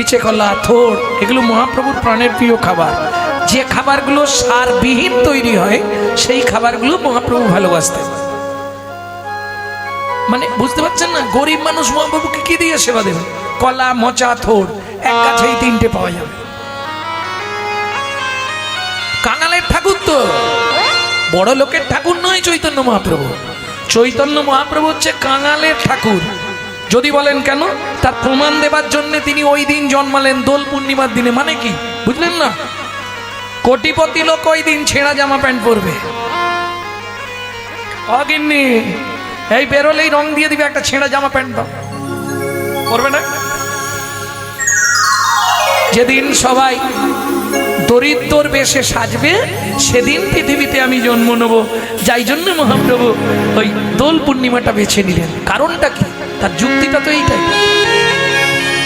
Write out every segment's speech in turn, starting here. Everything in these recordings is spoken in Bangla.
পিছে কলা থোড় এগুলো মহাপ্রভুর প্রাণের প্রিয় খাবার। যে খাবারগুলো সারবিহীন তৈরি হয় সেই খাবারগুলো মহাপ্রভু ভালোবাসতেন। মানে বুঝতে পারছেন না, গরিব মানুষ মহাপ্রভুকে কি দিয়ে সেবা দেবে? কলা, মোচা, থোড়, এক গাছেই তিনটে পাওয়া যাবে। কাঙালের ঠাকুর তো, বড় লোকের ঠাকুর নয় চৈতন্য মহাপ্রভু। চৈতন্য মহাপ্রভু হচ্ছে কাঙালের ঠাকুর। যদি বলেন কেন, তার প্রমাণ দেবার জন্য তিনি ওই দিন জন্মালেন, দোল পূর্ণিমার দিনে। মানে কি বুঝলেন না? কোটিপতি লোক ওই দিন ছেঁড়া জামা প্যান্ট পরবে। অগিন্নি এই বেরোলেই রং দিয়ে দিবে, একটা ছেঁড়া জামা প্যান্ট দাও, পরবে না। যেদিন সবাই দরিদ্র বেশে সাজবে সেদিন পৃথিবীতে আমি জন্ম নেব। যাই জন্য মহাপ্রভু ওই দোল পূর্ণিমাটা বেছে নিলেন। কারণটা কি? তার যুক্তিটা তো এইটাই।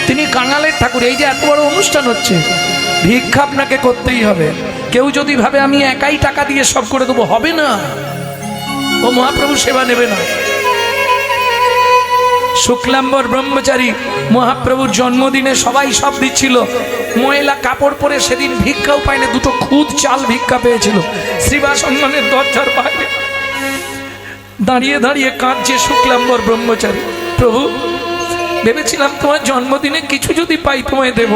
তিনি কাঙালের ঠাকুর। এই যে এত বড় অনুষ্ঠান হচ্ছে, ভিক্ষা আপনাকে করতেই হবে। কেউ যদি ভাবে আমি একাই টাকা দিয়ে সব করে দেবো, হবে না। ও মহাপ্রভু সেবা নেবে না। শুক্লাম্বর ব্রহ্মচারী মহাপ্রভুর জন্মদিনে সবাই সব দিচ্ছিল। ময়লা কাপড় পরে সেদিন ভিক্ষাও পায়নি, দুটো খুদ চাল ভিক্ষা পেয়েছিল। শ্রীবাসঙ্গনের দরজার বাইরে দাঁড়িয়ে দাঁড়িয়ে কাঁদছে শুক্লাম্বর ব্রহ্মচারী। প্রভু, ভেবেছিলাম তোমার জন্মদিনে কিছু যদি পাই তোমায় দেব,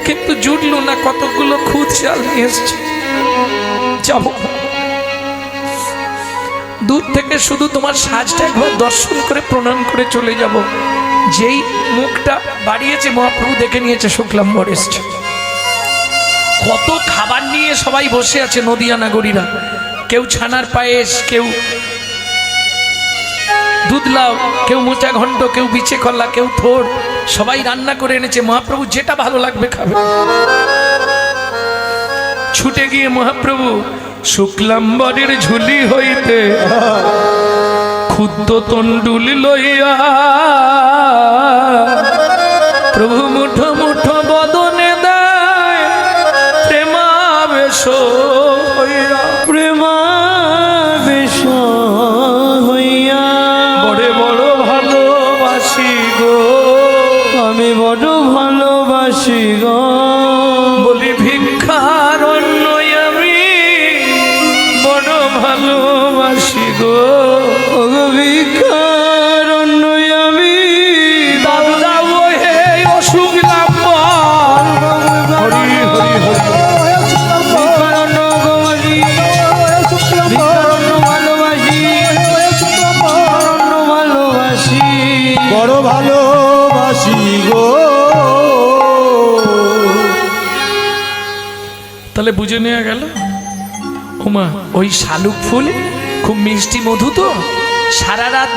কিন্তু জুটলো না, কতগুলো খুদ চাল নিয়ে এসছে। যাব দূর থেকে শুধু তোমার সাজটা একবার দর্শন করে প্রণাম করে চলে যাব। যেই মুখটা বাড়িয়েছে মহাপ্রভু দেখে নিয়েছে শুক্লাম্বর এসছে। কত খাবার নিয়ে সবাই বসে আছে নদিয়া নাগরীরা। কেউ ছানার পায়েস, কেউ দুধ লাউ, কেউ মোচা ঘন্ট, কেউ বিছে কলা, কেউ থোড়, সবাই রান্না করে এনেছে। মহাপ্রভু যেটা ভালো লাগবে খাবে। ছুটে গিয়ে মহাপ্রভু শুক্লাম্বরের ঝুলি হইতে ক্ষুদ্র তন্ডুল লইয়া প্রভু মুঠো মুঠো বদনে দেয় প্রেমাবেশ হইয়া, প্রেমাবেশ হইয়া। বড় বড় ভালোবাসি গো, আমি বড় ভালোবাসি গো। বলি ভিক্ষার অন্য আমি বড় ভালোবাসি গো। ভিক্ষার অন্য আমি দাদু দাও হে ও শুক্লাম্বর, হরি হরি হরি। ভিক্ষার অন্য ভালোবাসি, ভিক্ষার অন্য ভালোবাসি, ভিক্ষার অন্য ভালোবাসি, বড় ভালোবাসি গো। তাহলে বুঝে নেওয়া গেল, ওমা ওই শালুক ফুল খুব মিষ্টি মধু তো। সারা রাত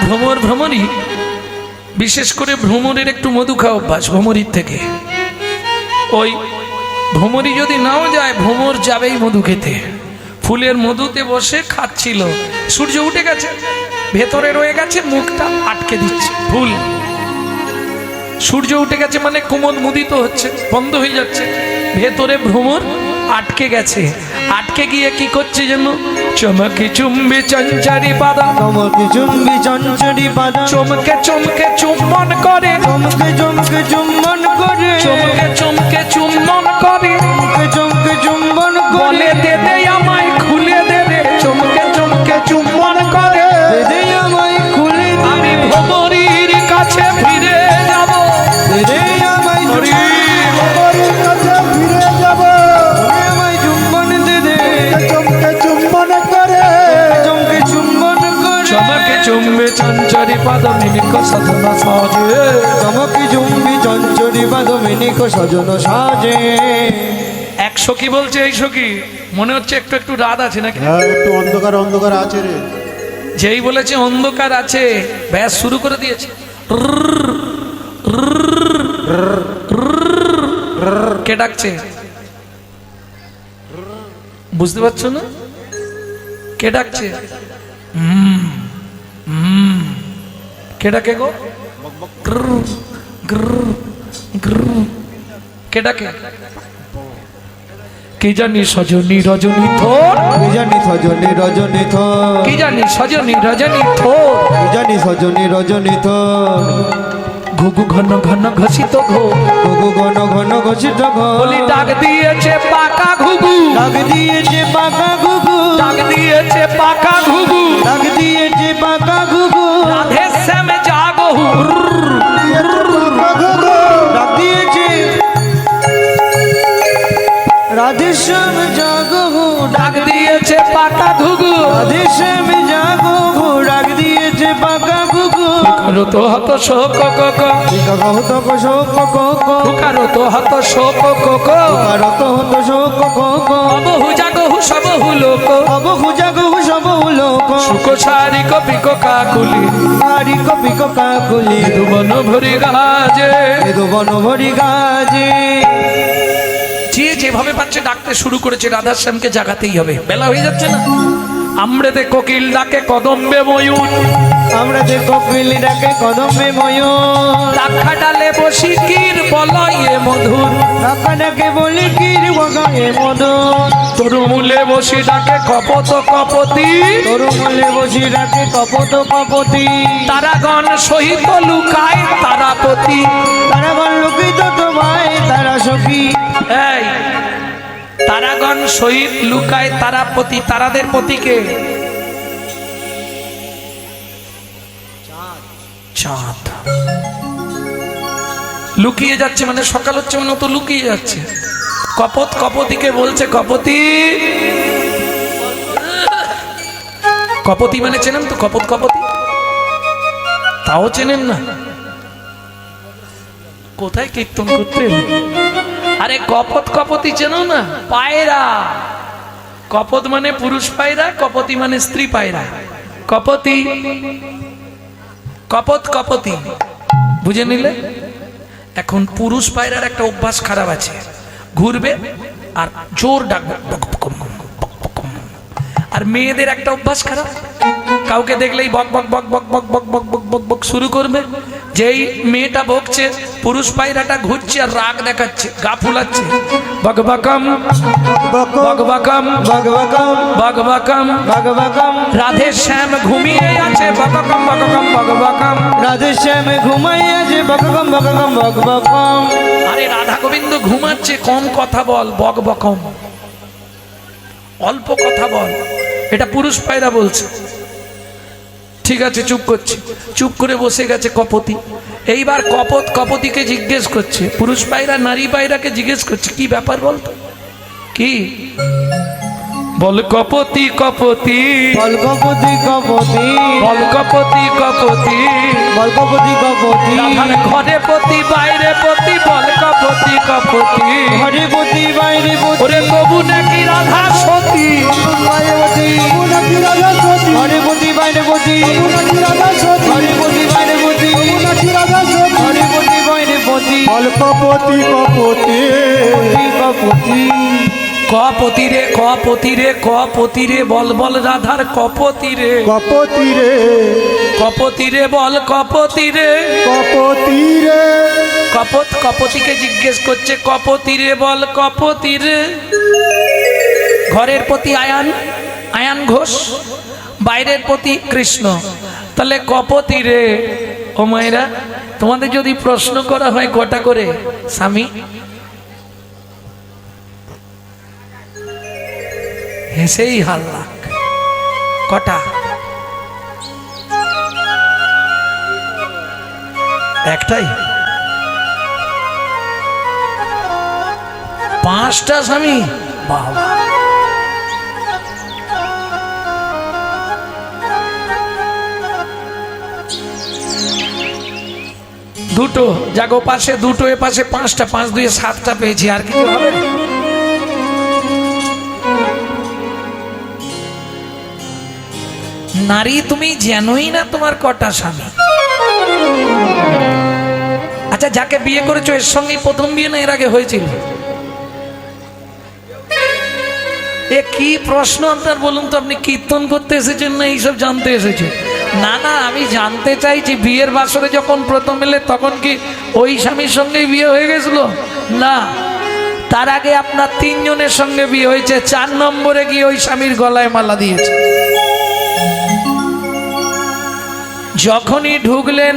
ভ্রমরই, বিশেষ করে ভ্রমরের একটু মধু খাওয়া অভ্যাস ভ্রমরির থেকে। ওই ভ্রমরি যদি নাও যায়, ভ্রমর যাবেই মধু খেতে। ফুলের মধুতে বসে খাচ্ছিল। সূর্য উঠে গেছে, ভেতরে রয়ে গেছে, মুখটা আটকে দিচ্ছে ফুল। সূর্য উঠে গেছে মানে কুমদ মুদিত হচ্ছে, বন্ধ হয়ে যাচ্ছে। ভেতরে ভ্রমর আটকে গেছে। আটকে গিয়ে কি করছে যেন, চমকে চুম্বি চঞ্চারি পাদা, চমকে চুম্বি চঞ্চরি পাদা, চমকে চমকে চুম্বন করে, চমকে চমকে চুম্বন করে, চমকে চমকে চুম্বন করে, চমকে চমকে চুম্বন বলে করে, দে দে আমায় খুলে দে দে, চমকে চমকে চুম্বন করে। দে দে আমায় খুলে দে, আমি ভ্রমরীর কাছে ফিরে যাব, দে দে আমায় ভ্রমরের কাছে ফিরে যাব। আমায় চুম্বন দে দে, চমকে চুম্বন করে, চমকে চুম্বন করে, চমকে চুম্বে চঞ্চরি পাদ মিনিক সাধনা সাজে। চমকে চুম্বি চঞ্চরি পাদ মিনিক সজন সাজে। এক সখী বলছে, এই সখী মনে হচ্ছে একটু একটু রাত আছে নাকি? হ্যাঁ, একটু অন্ধকার অন্ধকার আছে রে। যেই বলেছে অন্ধকার আছে, ব্যাস শুরু করে দিয়েছে। কে ডাকছে বুঝতে পারছো না? কে ডাকছে? কে ডাকে গো? কে ডাকে? কি জানি সজনী রজনী থোর, কি জানি সজনী রজনী থর, কি জানি সজনী রজনী থোর, কি জানি সজনী রজনী থর। ঘুঘু ঘন ঘন ঘষিত ঘো, ঘুঘু ঘন ঘন ঘষিত ঘো, বলি ডাক দিয়েছে পাকা ঘুঘু, ডাক দিয়েছে পাকা ঘুঘু, ডাক দিয়েছে পাকা ঘুঘু, ডাক দিয়েছে পাকা ঘুঘু, রাধে শ্যাম জাগো, ডাক দিয়েছে রাধেশ্যাম জাগো, ডাক দিয়েছে পাকা ঘুঘু, রাধেশ্যাম জাগো, ডাক দিয়েছে পাকা ঘুঘু, কারো তো হত শোক কক, কত শোক কক, কারো তো হত শোক কক, রত হত শোক কক, অবহু জাগহু সবহু লোক, অবহু জাগো সব লোক, সুখ সারি কপি কাকুলি, হারি কপি কাকুলি, ধুবন ভরি গাজে। বন ভরি গাজে। যে যেভাবে পাচ্ছে ডাকতে শুরু করেছে, রাধাশ্যামকে জাগাতেই হবে, বেলা হয়ে যাচ্ছে না। আমরেতে কোকিল ডাকে কদম্বে ময়ূর, আমরা যে কপিলি ডাকে কদমে ময়ূর, রাখা ডালে বসি কির বলয়ে মধুর, ডাকা ডাকে বলি কির বগায়ে মধুর, তরুমূলে বসি ডাকে কপত কপতি, তরু মলে বসি ডাকে কপত কপতি, তারাগণ সহিত লুকায় তারাপতি। তারা বল লোকিত তোমায় তারা সখী, এই তারাগণ সহিত লুকায় তারাপতি, তারাদের পতিকে চাঁদ। লুকিয়ে যাচ্ছে মানে সকাল হচ্ছে মানে তো লুকিয়ে যাচ্ছে। কপত কপতিকে বলছে, কপতি, কপতি মানে চেনেন তো? কপত কপতি তাও চেনেন না? কোথায় কীর্তন করতে? আরে কপত কপতি চেনো না? পায়রা। কপত মানে পুরুষ পায়রা, কপতি মানে স্ত্রী পায়রা। কপতি, কপত কপতি বুঝে নিলে? এখন পুরুষ পায়রার একটা অভ্যাস খারাপ আছে, ঘুরবে আর জোর ডাকবে, আর মেয়েদের একটা অভ্যাস খারাপ, কাউকে দেখলেই বক বক বক বক বক বক বক বক বক বক শুরু করবে। যেই মেয়েটা বকছে, পুরুষ পায়রাটা ঘুরছে আর রাগ দেখাচ্ছে, গা ফুলাচ্ছে, বক বকম বক বকম ভগবকম বক বকম। ভগবকম, রাধে শ্যাম ঘুমিয়ে আছে, বককম বককম বক বকম। রাধেশ্যাম ঘুমাইয়া যে বকবকম বকবকম বকবকম। আরে রাধা গোবিন্দ ঘুমাচ্ছে, কম কথা বল, বক বকম, অল্প কথা বল। এটা পুরুষ পায়রা বলছে। ঠিক আছে, চুপ করছে, চুপ করে বসে গেছে কপতি। এইবার কপত কপতিকে জিজ্ঞেস করছে, পুরুষ পায়রা নারী পায়রাকে জিজ্ঞেস করছে, কি ব্যাপার বলতো? কি বল কপতি কপতি, বল কপতি কপতি, বল কপতি কপতি, বল কপতি কপতি, রাধার ঘরে পতি বাইরে পতি, বল কপতি কপতি। ঘরে পতি বাইরে পতি, ওরে তবু নাকি রাধা সতী, বাইরে পতি, নাকি রাজা সতী, ঘরে পতি বাইরে পতি, নাকি রাজা সতী, ঘরে পতি বাইরে পতি, নাকি রাজা সতী, ঘরে পতি বাইরে পতি, বল কপতি কপতি, কপতি, কপতি রে কপতি রে কপতি রে, বল বল রাধার কপতি রে, কপতি রে, কপতি রে বল কপতি রে। কপতি রে, কপত কপতিকে জিজ্ঞেস করছে, কপতি রে বল কপতি রে। ঘরের প্রতি আয়ান, আয়ান ঘোষ, বাইরের প্রতি কৃষ্ণ, তাহলে কপতি রে। ও মায়েরা, তোমাদের যদি প্রশ্ন করা হয় কটা করে স্বামী, হেসেই হাল্লা, কটা? একটাই? পাঁচটা স্বামী? বাবা, দুটো জাগো পাশে, দুটো এ পাশে, পাঁচটা, পাঁচ দুয়ে সাতটা পেয়েছি, আর কিছু হবে? নারী তুমি জানোই না তোমার কটা স্বামী। আচ্ছা, যাকে বিয়ে করেছো এর সঙ্গে প্রথম বিয়ে না এর আগে হয়েছিল? এ কি প্রশ্ন আপনার বলুন তো? আপনি কীর্তন করতে এসেছেন না এইসব জানতে এসেছেন? না না, আমি জানতে চাইছি বিয়ের বাসরে যখন প্রথম এলে তখন কি ওই স্বামীর সঙ্গে বিয়ে হয়ে গেছিল? না, তার আগে আপনার তিনজনের সঙ্গে বিয়ে হয়েছে, 4 নম্বরে গিয়ে ওই স্বামীর গলায় মালা দিয়েছে। যখনই ঢুকলেন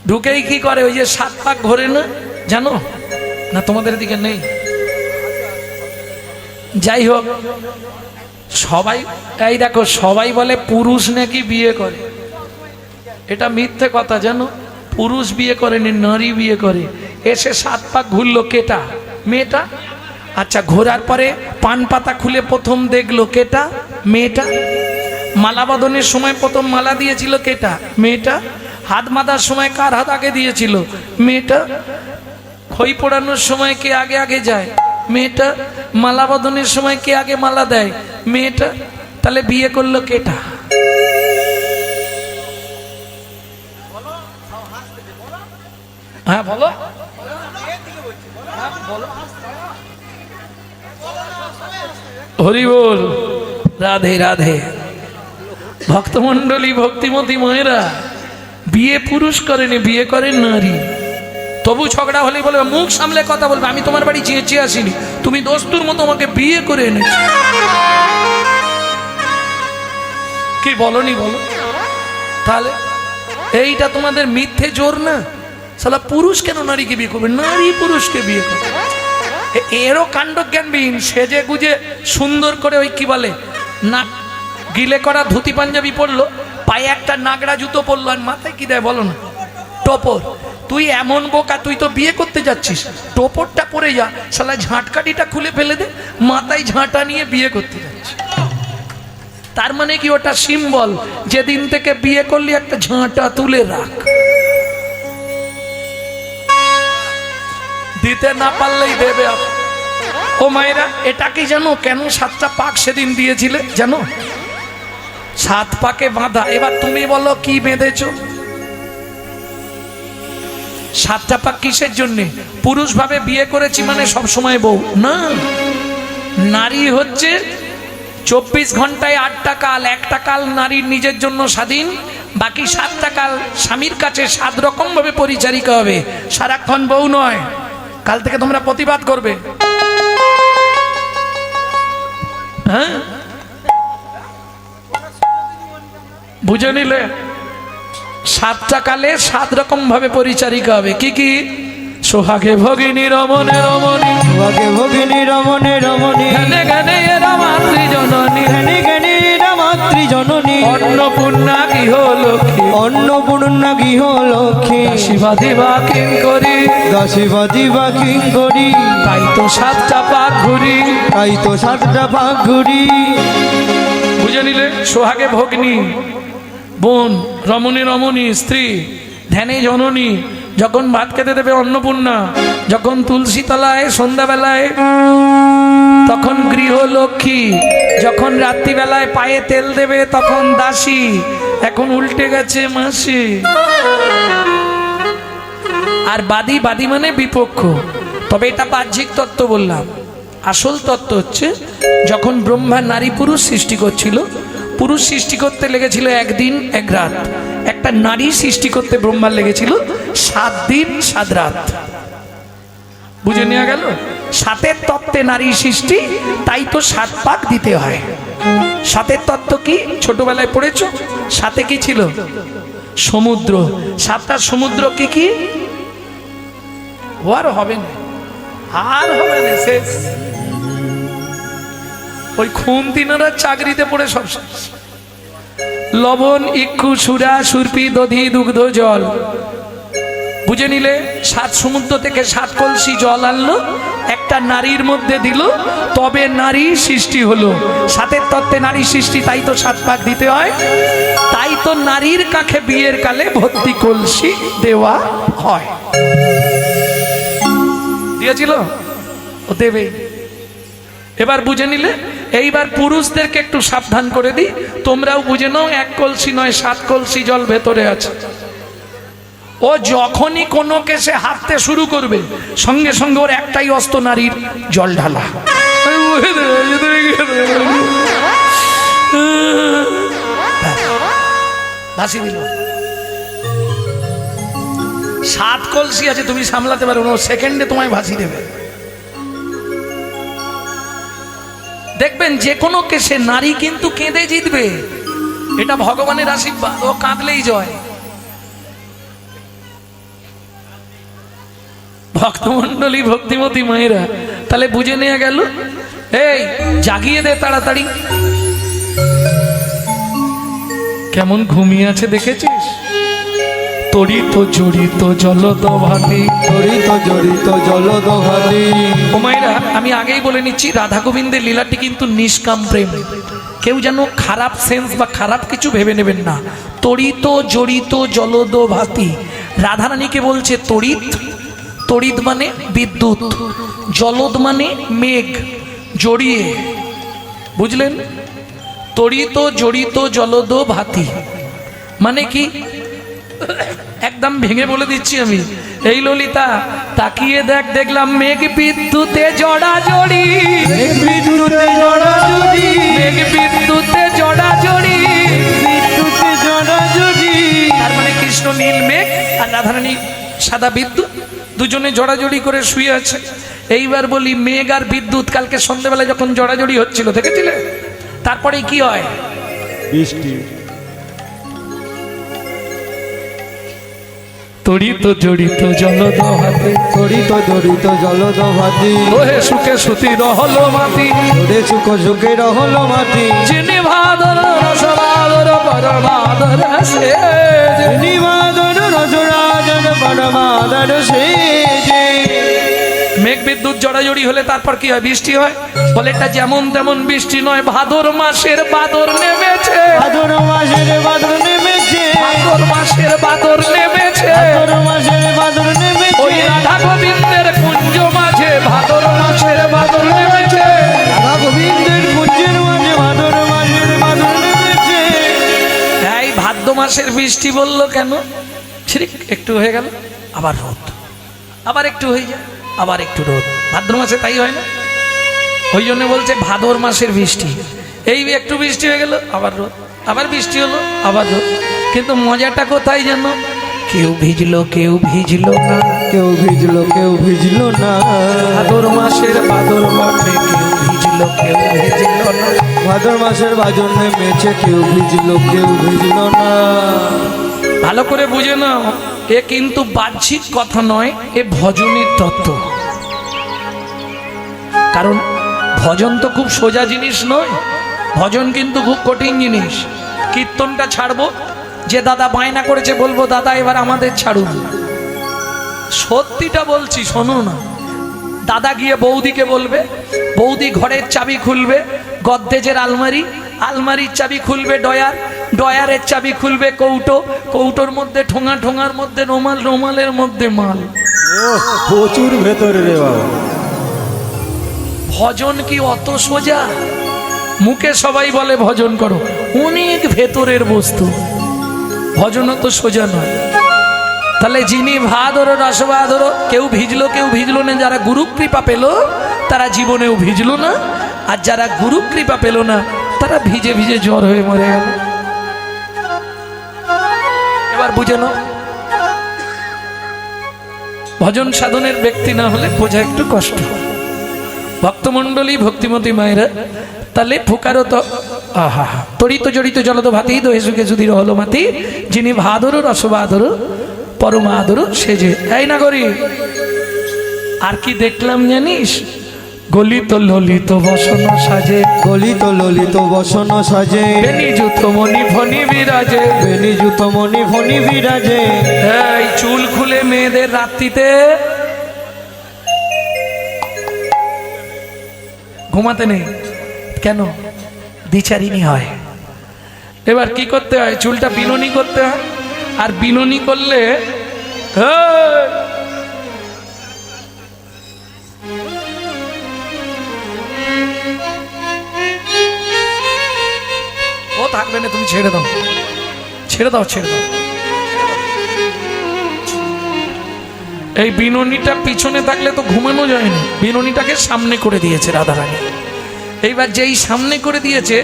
ঢুকেই কি করে ওই যে 7 পাক ঘোরে না, জানো না? তোমাদের দিকে নেই? যাই হোক, সবাই এই দেখো, সবাই বলে পুরুষ নাকি বিয়ে করে। এটা মিথ্যে কথা, জানো? পুরুষ বিয়ে করেনি, নারী বিয়ে করে। এসে 7 পাক ঘুরলো কেটা? মেয়েটা। আচ্ছা, ঘোরার পরে পান পাতা খুলে প্রথম দেখলো কেটা? মেয়েটা। মালা বদনের সময় প্রথম মালা দিয়েছিল কেটা? মেয়েটা। হাত বাঁধার সময় কার হাত আগে দিয়েছিল? মেয়েটা। খই পোড়ানোর সময় কে আগে আগে যায়? মেয়েটা। মালা বদনের সময় কে আগে মালা দেয়? মেয়েটা। তাহলে বিয়ে করলো কেটা? হ্যাঁ বলো, হরি বল, রাধে রাধে। ভক্তমন্ডলী, ভক্তিমতী মায়েরা, বিয়ে পুরুষ করেনি, বিয়ে করে নারী। তবু ঝগড়া হলে বলবে, মুখ সামলে কথা বলবে, আমি তোমার বাড়ি চেয়ে আসিনি, তুমি দোস্তুর মতো আমাকে বিয়ে করে এনেছো। কি বলনি বলো? তাহলে এইটা তোমাদের মিথ্যে জোর না? সালা পুরুষ কেন নারীকে বিয়ে করবে? নারী পুরুষকে বিয়ে করবে। এরও কাণ্ডজ্ঞানবিহীন, সেজে গুজে সুন্দর করে ওই কি বলে না, গিলে করা ধুতি পাঞ্জাবি পরলো, পায়ে একটা নাগড়া জুতো পরলো, আর মাথায় কি দেয় বলো না? টোপর। তুই এমন বোকা, তুই তো বিয়ে করতে যাচ্ছিস, টোপরটা পরে যা, শালা ঝাঁটকাটিটা খুলে ফেলে দে, মাথায় ঝাঁটা নিয়ে বিয়ে করতে যাচ্ছিস। তার মানে কি ওটা সিম্বল, যেদিন থেকে বিয়ে করলি একটা ঝাঁটা তুলে রাখ, দিতে না পারলেই দেবে। ও মায়েরা, এটা কি জানো কেন 7টা পাক সেদিন দিয়েছিলে? জানো? 7 পাকে বাঁধা। এবার তুমি বলো কি বেঁধেছো? 7টা পাক কিসের জন্য? পুরুষ ভাবে বিয়ে করেছি মানে সব সময় বউ না। নারী হচ্ছে 24 ঘন্টায় 8টা কাল, একটা কাল নারীর নিজের জন্য স্বাধীন, বাকি 7টা কাল স্বামীর কাছে 7 রকম ভাবে পরিচারিকা হবে, সারাক্ষণ বউ নয়। কাল থেকে তোমরা প্রতিবাদ করবে, হ্যাঁ? বুঝে নিলে? 7টা কালে 7 রকম ভাবে পরিচারিকা হবে। কি কি? সোহাগে ভগিনী রমণে রমণী, সোহাগে ভগিনী রমণে রমণী, গানে গানে এরা মাতৃজননী, জ্ঞানী জ্ঞানী এরা মাতৃজননী, অন্নপূর্ণা গৃহ লক্ষ্মী, অন্নপূর্ণা গৃহ লক্ষ্মী, শিবাদিবা কিঙ্করী, দাসীবাদিবা কিঙ্করী। তাই তো 7টা পাক ঘুরি, তাই তো 7টা পাক ঘুরি। বুঝে নিলে? সোহাগে ভগ্নী বোন, রমণী রমণী স্ত্রী, ধ্যানে জননী, যখন ভাত খেতে দেবে অন্নপূর্ণা, যখন তুলসী তলায় সন্ধ্যাবেলায় তখন গৃহলক্ষ্মী, যখন রাত্রিবেলায় পায়ে তেল দেবে তখন দাসী, এখন উল্টে গেছে মাসি। আর বাদী, বাদী মানে বিপক্ষ। তবে এটা বাহ্যিক তত্ত্ব বললাম, আসল তত্ত্ব হচ্ছে যখন ব্রহ্মা নারী পুরুষ সৃষ্টি করছিল, পুরুষ সৃষ্টি করতে লেগেছিল 1 দিন 1 রাত, একটা নারী সৃষ্টি করতে ব্রহ্মার লেগেছিল 7 দিন 7 রাত। বুঝে নেওয়া গেল? 7এর তত্ত্বে নারী সৃষ্টি, তাই তো 7 পাক দিতে হয়। 7এর তত্ত্ব কি ছোটবেলায় পড়েছো? 7এ কি ছিল? সমুদ্র। 7টা সমুদ্র কি কি? আর হবে না, আর হবে না, শেষ। ওই খুন্তিনারা চাকরিতে পড়ে সব শেষ। লবণ, ইক্ষু, সুরা, সুরপি, দধি, দুগ্ধ, জল। বুঝে নিলে? 7 সমুদ্র থেকে 7 কলসি জল আনলো, একটা নারীর মধ্যে দিল, তবে নারী সৃষ্টি হলো। 7এর তত্ত্বে নারী সৃষ্টি, তাই তো 7 পাক দিতে হয়। তাই তো নারীর কাছে বিয়ের কালে ভর্তি কলসি দেওয়া হয়। দিয়েছিল? ও দেবে। এবার বুঝে নিলে? এইবার পুরুষদেরকে একটু সাবধান করে দিই, তোমরাও বুঝে নাও, 1 কলসি নয় 7 কলসি জল ভেতরে আছে। ও যখনই কোনো কেসে হাঁটতে শুরু করবে, সঙ্গে সঙ্গে ওর একটাই অস্ত্র, নারীর জল ঢালা। ভাসি দিল। 7 কলসি আছে, তুমি সামলাতে পারো না, সেকেন্ডে তোমায় ভাসি দেবে। দেখবেন যে কোনো কেসে নারী কিন্তু কেঁদে জিতবে, এটা ভগবানের আশীর্বাদ। ও কাঁদলেই জয়। ভক্তমণ্ডলী ভক্তিমতী মায়েরা, তাহলে বুঝে নেওয়া গেল। এই জাগিয়ে দে তাড়াতাড়ি। কেমন ঘুমিয়ে আছে দেখেছিস? তড়িত জড়িত জলদ ভাতি, তড়িত জড়িত জলদ ভাতি। ও মায়েরা, আমি আগেই বলে নিচ্ছি, রাধা গোবিন্দের লীলাটি কিন্তু নিষ্কাম প্রেম। কেউ যেন খারাপ সেন্স বা খারাপ কিছু ভেবে নেবেন না। তড়িত জড়িত জলদ ভাতি, রাধারানীকে বলছে তড়িৎ। তড়িৎ মানে বিদ্যুৎ, জলদ মানে মেঘ, জড়িয়ে, বুঝলেন? তড়িত জড়িত জলদ ভাতি মানে কি? একদম ভেঙে বলে দিচ্ছি আমি। এই ললিতা, তাকিয়ে দেখ, দেখলাম মেঘ বিদ্যুতে জড়াজড়ি, বিদ্যুতে জড়াজড়ি, মেঘ বিদ্যুতে জড়াজড়ি, বিদ্যুতে জড়াজড়ি। তার মানে কৃষ্ণ নীল মেঘ আর রাধারানী সাদা বিদ্যুৎ, দুজনে জড়াজড়ি করে শুয়ে আছে। এইবার বলি, মেঘ আর বিদ্যুৎ কালকে সন্ধ্যেবেলায় যখন জড়াজড়ি হচ্ছিল দেখেছিলে? তারপরে কি হয়? বৃষ্টি। তড়িত জড়িত জলদ ভাতি, তড়িত জড়িত জলদ ভাতি। ওহে সুখে সুতি রহল মাতি, ওরে সুখ সুখে রহল মাটি। যিনি ভাদর রসবাদর পরমাদর সে, নিবাদন রসরাজন পরমাদর সেজে। মেঘ বিদ্যুৎ জড়াজড়ি হলে তারপর কি হয়? বৃষ্টি হয়। বলে এটা যেমন তেমন বৃষ্টি নয়, ভাদর মাসের বাদর নেমেছে, ভাদর মাসের বাদর নেমেছে, ভাদর মাসের বাদর নেমেছে, ভাদর মাসের বাদর নেমেছে। ওই রাধা গোবিন্দের কুঞ্জ মাঝে ভাদর মাসের বাদর নেমেছে। রাধা গোবিন্দের কুঞ্জের মাঝে ভাদর মাসের বাদর নেমেছে। এই ভাদ্র মাসের বৃষ্টি বললো কেন? ঠিক একটু হয়ে গেল, আবার রোদ, আবার একটু হয়ে যায়, আবার একটু রোদ। ভাদ্র মাসে তাই হয় না? ওই জন্য বলছে ভাদর মাসের বৃষ্টি। এই একটু বৃষ্টি হয়ে গেল, আবার রোদ, আবার বৃষ্টি হলো, আবার রোদ। কিন্তু মজাটা কোথায় জানো? কেউ ভিজলো কেউ ভিজলো না, কেউ ভিজলো কেউ ভিজলো না। ভাদর মাসের বাদর মাঠে কেউ ভিজলো কেউ ভিজলো না। ভাদর মাসের বাদর নেমেছে, কেউ ভিজলো কেউ ভিজলো না। ভালো করে বুঝে নাও, এ কিন্তু বাহ্যিক কথা নয়, এ ভজনের তত্ত্ব। কারণ ভজন তো খুব সোজা জিনিস নয়, ভজন কিন্তু খুব কঠিন জিনিস। কীর্তনটা ছাড়বো, যে দাদা বায়না করেছে বলবো দাদা এবার আমাদের ছাড়ুন। সত্যিটা বলছি, শোনো না। দাদা গিয়ে বৌদিকে বলবে, বৌদি ঘরের চাবি খুলবে গদ্দেজের আলমারি, আলমারির চাবি খুলবে ডয়ার, ডয়ারের চাবি খুলবে কৌটো, কৌটোর মধ্যে ঠোঙা, ঠোঙার মধ্যে রুমাল, রুমালের মধ্যে মাল। প্রচুর ভেতরে রে বাবা। ভজন কি অত সোজা? মুখে সবাই বলে ভজন করো, অনেক ভেতরের বস্তু। ভজন তো সোজা নয়। তাহলে যিনি ভাদর রসবাদর, কেউ ভিজলো কেউ ভিজলো না, যারা গুরু কৃপা পেল তারা জীবনেও ভিজলো না, আর যারা গুরু কৃপা পেল না তারা ভিজে ভিজে জ্বর হয়ে মরে গেল। এবার বুঝে নাও, ভজন সাধনের ব্যক্তি না হলে বোঝা একটু কষ্ট। ভক্তমণ্ডলী ভক্তিমতী মায়েরা, তাহলে ফুকারো তো আহা তড়িত জড়িত জলদ ভাতি, দোহে সুখে সুধীর হলো মাতি, যিনি ভাদর রসবাদর পরমাদর সেজে। এই না করি আর কি দেখলাম জানিস? গলিত ললিত বসন সাজে, গলিত ললিত বসন সাজে, বেনি জুত মণি ফণি বিরাজে, বেনি জুত মণি ফণি বিরাজে। এই চুল খুলে মেয়েদের রাত্রিতে ঘুমাতে নেই কেন? দ্বিচারিণী হয়। এবার কি করতে হয়? চুলটা বিনুনি করতে হয়, আর বিনুনি করলে ও থাকবে না, তুমি ছেড়ে দাও, ছেড়ে দাও, ছেড়ে দাও। এই বিনুনিটা পিছনে থাকলে তো ঘুমানো যায় না, বিনুনিটাকে সামনে করে দিয়েছে রাধারানী। এইবার যেই সামনে করে দিয়েছে,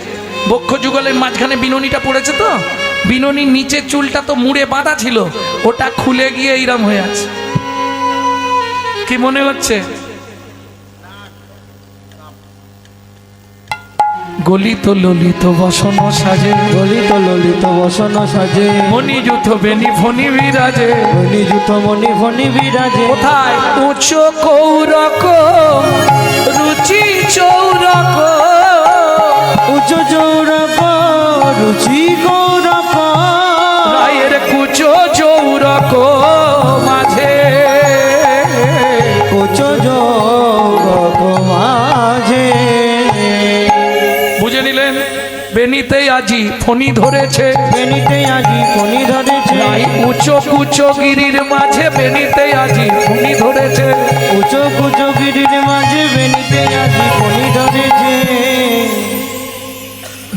বক্ষ যুগলের মাঝখানে বিনুনিটা পড়েছে, তো বিনুনির নিচে চুলটা তো মুড়ে বাঁধা ছিল, ওটা খুলে গিয়ে এইরকম হয়ে আছে। কি মনে হচ্ছে? গলিত ললিত বসন সাজে, গলিত ললিত বসন সাজে, মণিযুথ বেনি ফণি বিরাজে। নিযুত মণি ফণি বিরাজে। কোথায়? উচ্চ কৌরক রুচি চৌরক, উচ্চ চৌরক রুচি গৌরক, রায়ের কুচো চৌরক মাঝে। উচ্চ চৌরক মাঝে। বুঝে নিলেন? বেনিতে আজি ফণি ধরেছে, বেনিতে আজি ফণি ধরেছে, রাই উঁচো কুচো গিরির মাঝে বেনিতে আজি ফণি ধরেছে। উচ্চ কুচ গিরির মাঝে বেনিতে আজি ফণি ধরেছে।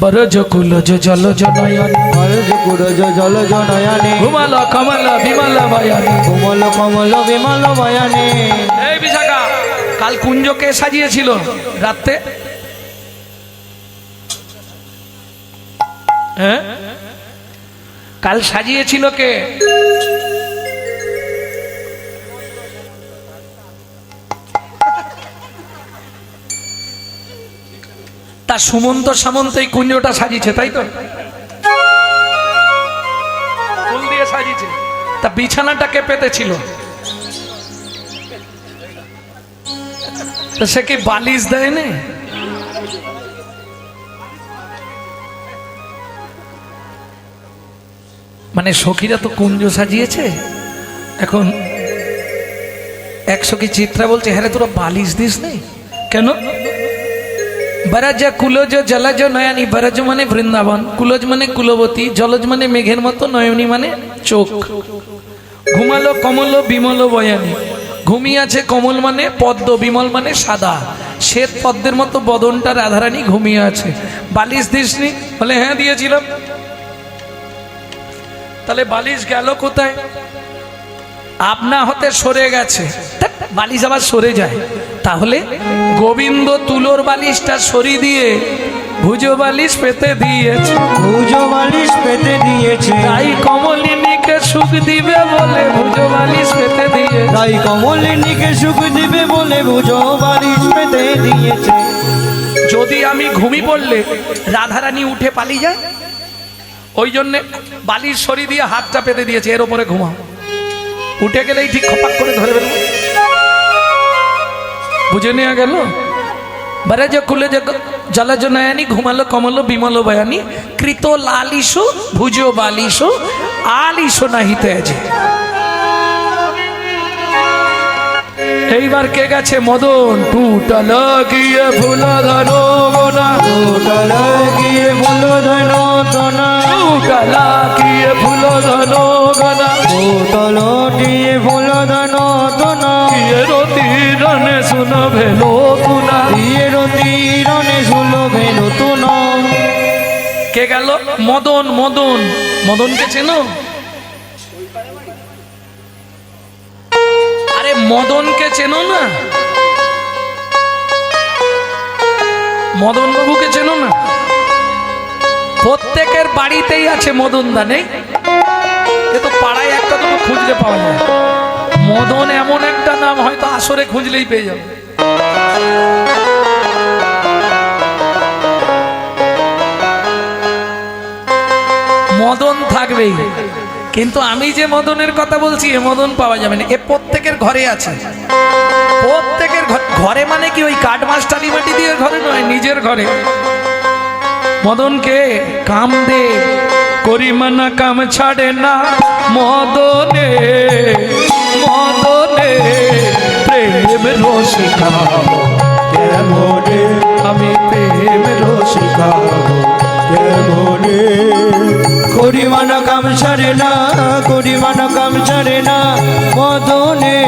বরজ কুলজ জলজ নয়ন, ভরজ কুরজ জলজ নয়নে, ঘুমাল কমল বিমল বয়ানে। কোমল কমল বিমল বয়ানে। এই বিশাখা, কাল কুঞ্জকে সাজিয়েছিল রাতে? হ্যাঁ, কাল সাজিয়েছিল কে? তা সুমন্ত সামন্ত এই কুঞ্জটা সাজিয়েছে, তাই তো? ফুল দিয়ে সাজিয়েছে। তা বিছানাটা কে পেতেছিল? তো সে কি বালিশ দেয় না? মানে সখীরা তো কুঞ্জ সাজিয়েছে, এখন এক সখী চিত্রা বলছে, হ্যাঁ রে তোরা বালিশ দিস নেই কেন? বরজ কুলজ জলজ নয়নী, বরজ মানে বৃন্দাবন, কুলজ মানে কুলবতী, জলজ মানে মেঘের মতো, নয়নী মানে চোখ। ঘুমালো কমল বিমল বয়ানী, ঘুমিয়ে আছে কমল মানে পদ্ম, বিমল মানে সাদা, শ্বেত পদ্মের মতো বদনটা রাধারানী ঘুমিয়ে আছে। বালিশ দিসনি? বলে হ্যাঁ দিয়েছিলাম। তাহলে বালিশ গেল কোথায়? আপনা হতে সরে গেছে, বালিশ আবার সরে যায়। তাহলে গোবিন্দ তুলোর বালিশটা সরিয়ে দিয়ে ভুজ বালিশ পেতে দিয়েছে, ভুজ বালিশ পেতে দিয়েছে, তাই কমলিনীকে সুখ দিবে বলে ভুজ বালিশ পেতে দিয়ে। তাই কমলিনীকে সুখ দিবে বলে ভুজ বালিশ পেতে দিয়েছে। যদি আমি ঘুমি পড়লে রাধারানী উঠে পালিয়ে যায়, ওই জন্যে বালিশ সরিয়ে দিয়ে হাতটা পেতে দিয়েছে, এর ওপরে ঘুমাও। উঠে গেলেই ঠিক খপাক করে ধরে বেরোবো। বুঝে নেওয়া গেল? বরজ কুলজ জলজ নয়নী, ঘুমালো কমল বিমল বয়ানী, কৃত লালিসু ভুজ বালিসু, আলিসু নাহি তেজে। এইবার কে গেছে? মদন। টুটল গিয়ে ফুল ধনো গোনা, টুটল গিয়ে ফুল ধনো গোনা, টুটল গিয়ে ফুল ধনো গোনা, টুটল গিয়ে ফুল ধনো গোনা, রতি রনে শুনো ভেলো তুনা, রতি রনে শুনো ভেলো তুনা। কে গেল? মদন। মদন, মদনকে চেনো? আরে মদনকে চেনো না? মদন বাবুকে চেনো না? প্রত্যেকের বাড়িতেই আছে মদন দা, নেই? এ তো পাড়ায় একটা দুটো খুঁজলে পাওয়া যায়। মদন এমন একটা নাম, হয়তো আসরে খুঁজলেই পেয়ে যাবে। মদন থাকবেই, কিন্তু আমি যে মদনের কথা বলছি এ মদন পাওয়া যাবে না। এ প্রত্যেকের ঘরে আছে, প্রত্যেকের ঘরে। মানে কি ওই কাঠ মাস্টারি মাটি দিয়ে ঘরে নয়, নিজের ঘরে। মদনকে কামদেব করি মানা কাম ছাড়ে না, মদনে মদনে প্রেম রসিকা কেমনে আমি প্রেম রসিকা কেমনে করিমান কাম ছাড়ে না, করিমান কাম ছাড়ে না, মদনে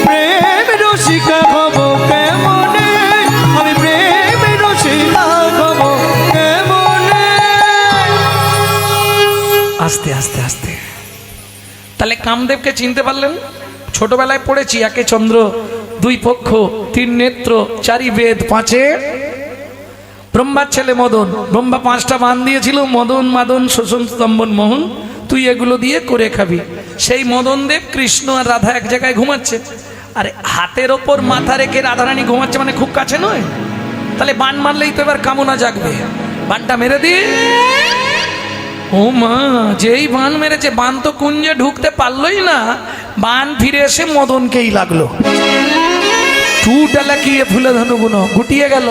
প্রেম রসিকা হব কেমনে, আমি প্রেম রসিকা হব কেমনে। আস্তে আস্তে আস্তে। তাহলে কামদেবকে চিনতে পারলেন? ছোটবেলায় পড়েছি, একে চন্দ্র, দুই পক্ষ, তিন নেত্র, চারি বেদ, পাঁচে ব্রহ্মার ছেলে মদন। ব্রহ্মা পাঁচটা মান দিয়েছিল, মদন মাদন শোষণ স্তম্ভন মোহন, তুই এগুলো দিয়ে করে খাবি। সেই মদন দেব, কৃষ্ণ আর রাধা এক জায়গায় ঘুমাচ্ছে, আর হাতের ওপর মাথা রেখে রাধারানী ঘুমাচ্ছে, মানে খুব কাছে নয়। তাহলে বান মারলেই তো এবার কামনা জাগবে। বানটা মেরে দি। ও মা, যেই বান মেরেছে, বান তো কুঞ্জে ঢুকতে পারলই না, বান ফিরে এসে মদনকেই লাগলো। টুটালা কি ফুলে ধনু গুণ গুটিয়ে গেল,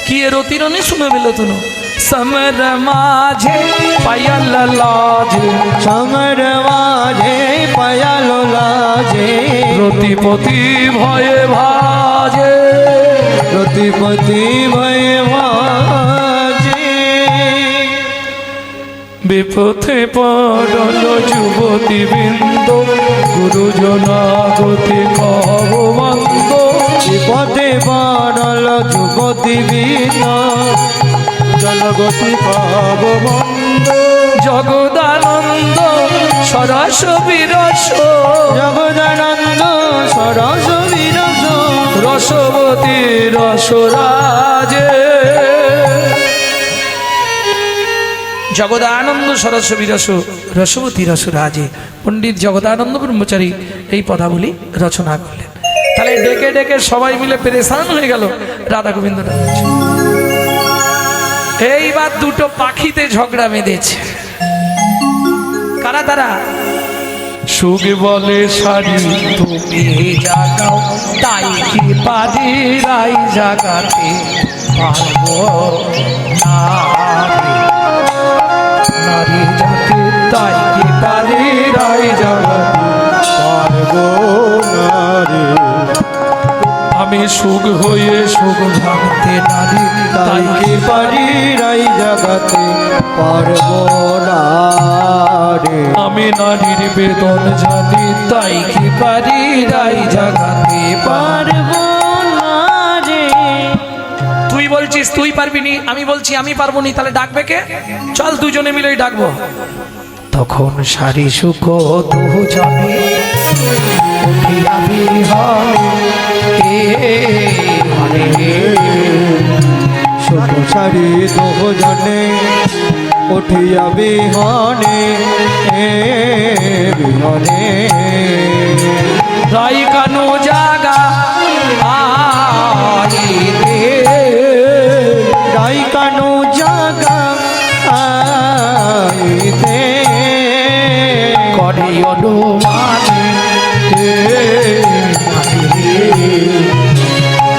কি রতিরনি শুনে বেল তুনো সমর মাঝে পায়াল লাজে, সমর মাঝে পায়াল লাজে, রতিপতি ভয়ে ভাজে, রতিপতি ভয়ে ভাজে। বিপথে পড়ল যুবতী বৃন্দ, গুরুজনা গতি কব বন্ধ। বিপদে পড়ল যুবতী বৃন্দ, জনগতি পাব বন্ধ। জগদানন্দ সরস বিরস, জগদানন্দ সরস বিরস, রসবতী রসরাজে। জগদানন্দ সরস বিরস, রসবতী রসরাজে। পণ্ডিত জগদানন্দ ব্রহ্মচারী এই পদাবলী রচনা করলেন। তাহলে ডেকে ডেকে সবাই মিলে পেরেশান হয়ে গেল রাধা গোবিন্দ। এইবার দুটো পাখিতে ঝগড়া বেঁধেছে। কারা তারা? সুখ বলে সারি তুমি জাগাও, তাই কি পারি রাই জাগাতে পারবো না রে। নারী জাতি তাই কি পারি রাই জাগাতে পারবো না রে। আমি সুখ হয়ে সুখ ভাঙতে নারী তাই কি পারি রাই জাগাতে পারবো না রে। আমি নারীর বেদন জানি, তাই কি পারি রাই জাগাতে পারবো না রে। তুই বলছিস তুই পারবি নি, আমি বলছি আমি পারবো নি, তাহলে ডাকবে কে? চল দুজনে মিলেই ডাকবো। তখন সারি সুখ দুজনে উঠিয়া বিহনে, সুখ সারি দুজনে উঠিয়া বিহনে, বিহনে। রাই কানো জাগা আইতে, রাই কানু জাগা আইতে, করে অনুমানে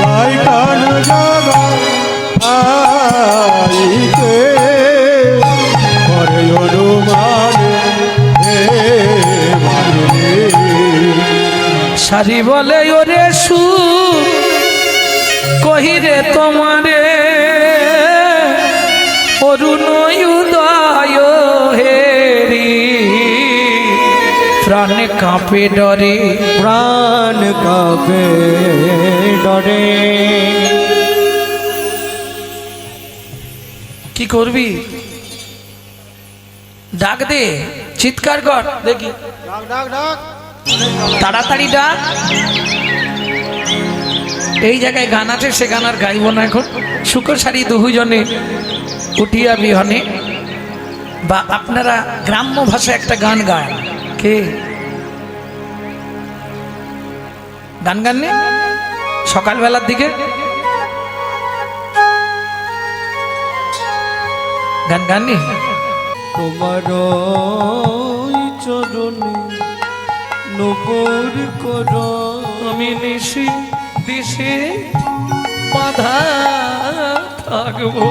গাই কান জাগা আইতে, করে অনুমান হে মানে। সারি বলে ওরে সু কহিরে তোমারে অরুণ উদয় হেরি, প্রাণ কাঁপে ডরে, প্রাণ কাঁপে ডরে। কি করবি? ডাক দে, চিৎকার কর দেখি, তাড়াতাড়ি ডাক। এই জায়গায় গান আছে, সে গান আর গাইব না এখন। শুকসারি দুজনে উঠিয়া বিহনে, বা আপনারা গ্রাম্য ভাষায় একটা গান গান। কে গান গাননি সকালবেলার দিকে? গান গাননি? তোমার চরণে নবর কর, আমি নিশি দিশে বাধা থাকবো,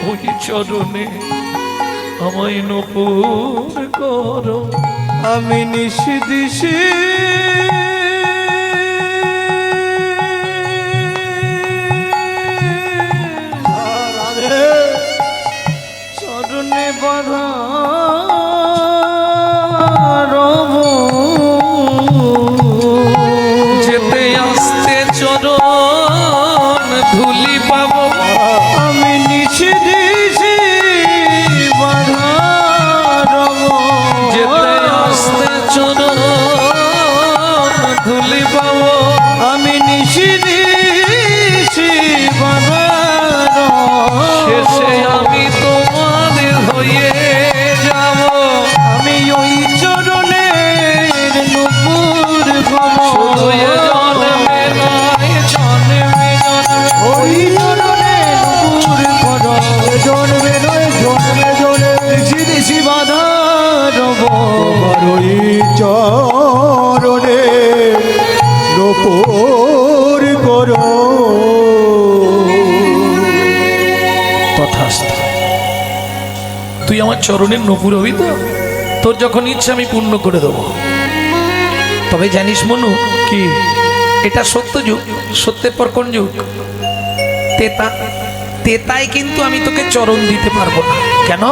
ওই চরণে আমায় নপুর করো। আমি নিশি দিশি চরণে বাধা রব, যেতে আসতে চরণ ধুলি পাবো। আমি নিশি দিশি বাধা রব, যেতে আসতে চরণ ধুলি পাবো। আমি নিশি দিশি বাধা রব, শেষে আমি তোমাদের হয়ে যাব। আমি ওই চরণের নূপুর ভব, শুধু এ জন্মে নয়, জন্মে জন্মে ওই চরণের আমার চরণের নপুর হবি তো, তোর যখন ইচ্ছে আমি পূর্ণ করে দেবো। তবে জানিস মনু কি, এটা সত্য যুগ, সত্যের পর কোন যুগ? তেতা। তেতায় কিন্তু আমি তোকে চরণ দিতে পারবো না। কেন?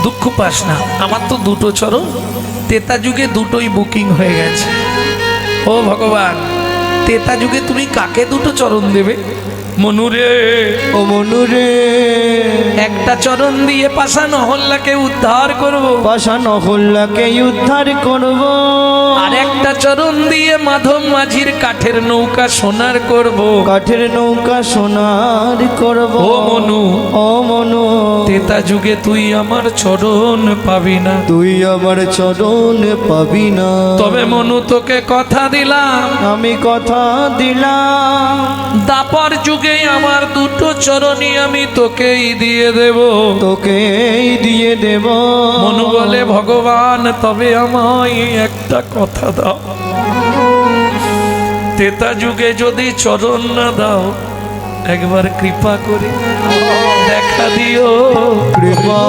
দুঃখ পাস না, আমার তো দুটো চরণ, তেতা যুগে দুটোই বুকিং হয়ে গেছে। ও ভগবান, তেতা যুগে তুমি কাকে দুটো চরণ দেবে? মনুরে, ও মনুরে, একটা চরণ দিয়ে পাষাণ অহল্যাকে উদ্ধার করব, পাষাণ অহল্যাকে উদ্ধার করব, আর একটা চরণ দিয়ে মাধব মাঝির কাঠের নৌকা সোনার করব। কাঠের নৌকা সোনার করব। ও মনু, ও মনু, তেতা যুগে তুই আমার চরণ পাবি না। তুই আমার চরণ পাবি না। তবে মনু তোকে কথা দিলাম, আমি কথা দিলাম, দাপর যুগে আমার দুটো চরণই আমি তোকেই দিয়ে দেব। তোকেই দিয়ে দেব। মনু বলে ভগবান, তবে আমায় একটা কথা দাও, তেতা যুগে যদি চরণ না দাও, একবার কৃপা করে দেখা দিও। কৃপা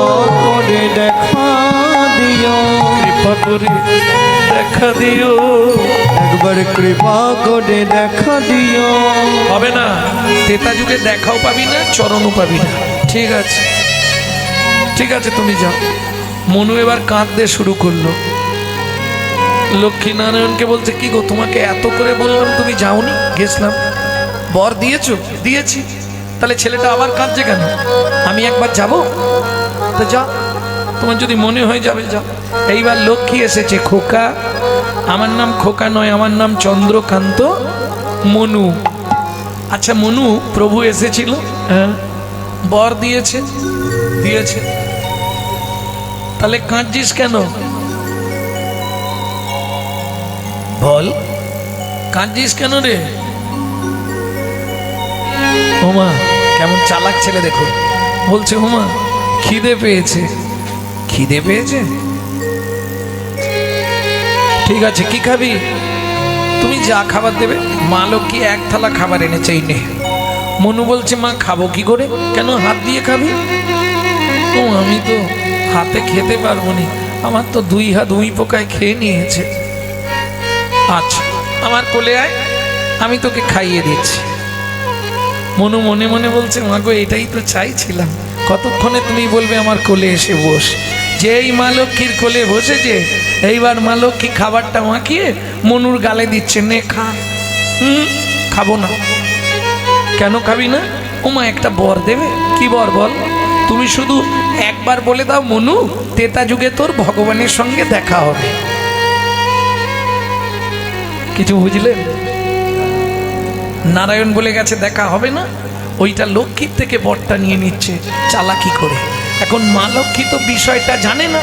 করে দেখা দিও, কৃপা করে দেখা দিও। একবার কৃপা করে দেখা দিও। হবে না, তেতা যুগে দেখাও পাবি না, চরণও পাবি না। ঠিক আছে, ঠিক আছে, তুমি যাও। মনু এবার কাঁদতে শুরু করলো। লক্ষ্মীনারায়ণকে বলছে, কি গো, তোমাকে এত করে বললাম তুমি যাওনি? গেছিলাম, বর দিয়েছো? দিয়েছি। তাহলে ছেলেটা আবার কাঁদছে কেন? আমি একবার যাব তো, যাও, তোমার যদি মনে হয় যাবে, যাও। এইবার লক্ষ্মী এসেছে। খোকা, আমার নাম খোকা নয়, আমার নাম চন্দ্রকান্ত মনু। আচ্ছা মনু, প্রভু এসেছিল, হ্যাঁ, বর দিয়েছে? দিয়েছে। তাহলে কাঁদছিস কেন? বল, কাঁদছিস কেন রে? ওমা, কেমন চালাক ছেলে দেখো। বলছে, ওমা খিদে পেয়েছে। খিদে পেয়েছে? ঠিক আছে, কি খাবি? তুমি যা খাবার দেবে। মা লক্ষ্মী এক থালা খাবার এনেছে, এই নে। মনু বলছে, মা খাবো কি করে? কেন, হাত দিয়ে খাবি? ও, আমি তো হাতে খেতে পারবো না, আমার তো দুই হাত দুই পোকায় খেয়ে নিয়েছে। আচ্ছা, আমার কোলে আয়, আমি তোকে খাইয়ে দিচ্ছি। মনু মনে মনে বলছে, মা গো, এটাই তো চাইছিলাম, কতক্ষণে তুমি বলবে আমার কোলে এসে বস। যেই মা লক্ষ্মীর কোলে বসেছে, এইবার মা লক্ষ্মী খাবারটা মাখিয়ে মনুর গালে দিচ্ছে, নে খা। খাবো না। কেন খাবি না? ওমা একটা বর দেবে। কি বর বল? তুমি শুধু একবার বলে দাও, মনু, তেতা যুগে তোর ভগবানের সঙ্গে দেখা হবে। কিছু বুঝলেন? নারায়ণ বলে গেছে দেখা হবে না, ওইটা লক্ষ্মীর থেকে বরটা নিয়ে নিচ্ছে চালাকি করে। এখন মা লক্ষ্মী তো বিষয়টা জানে না,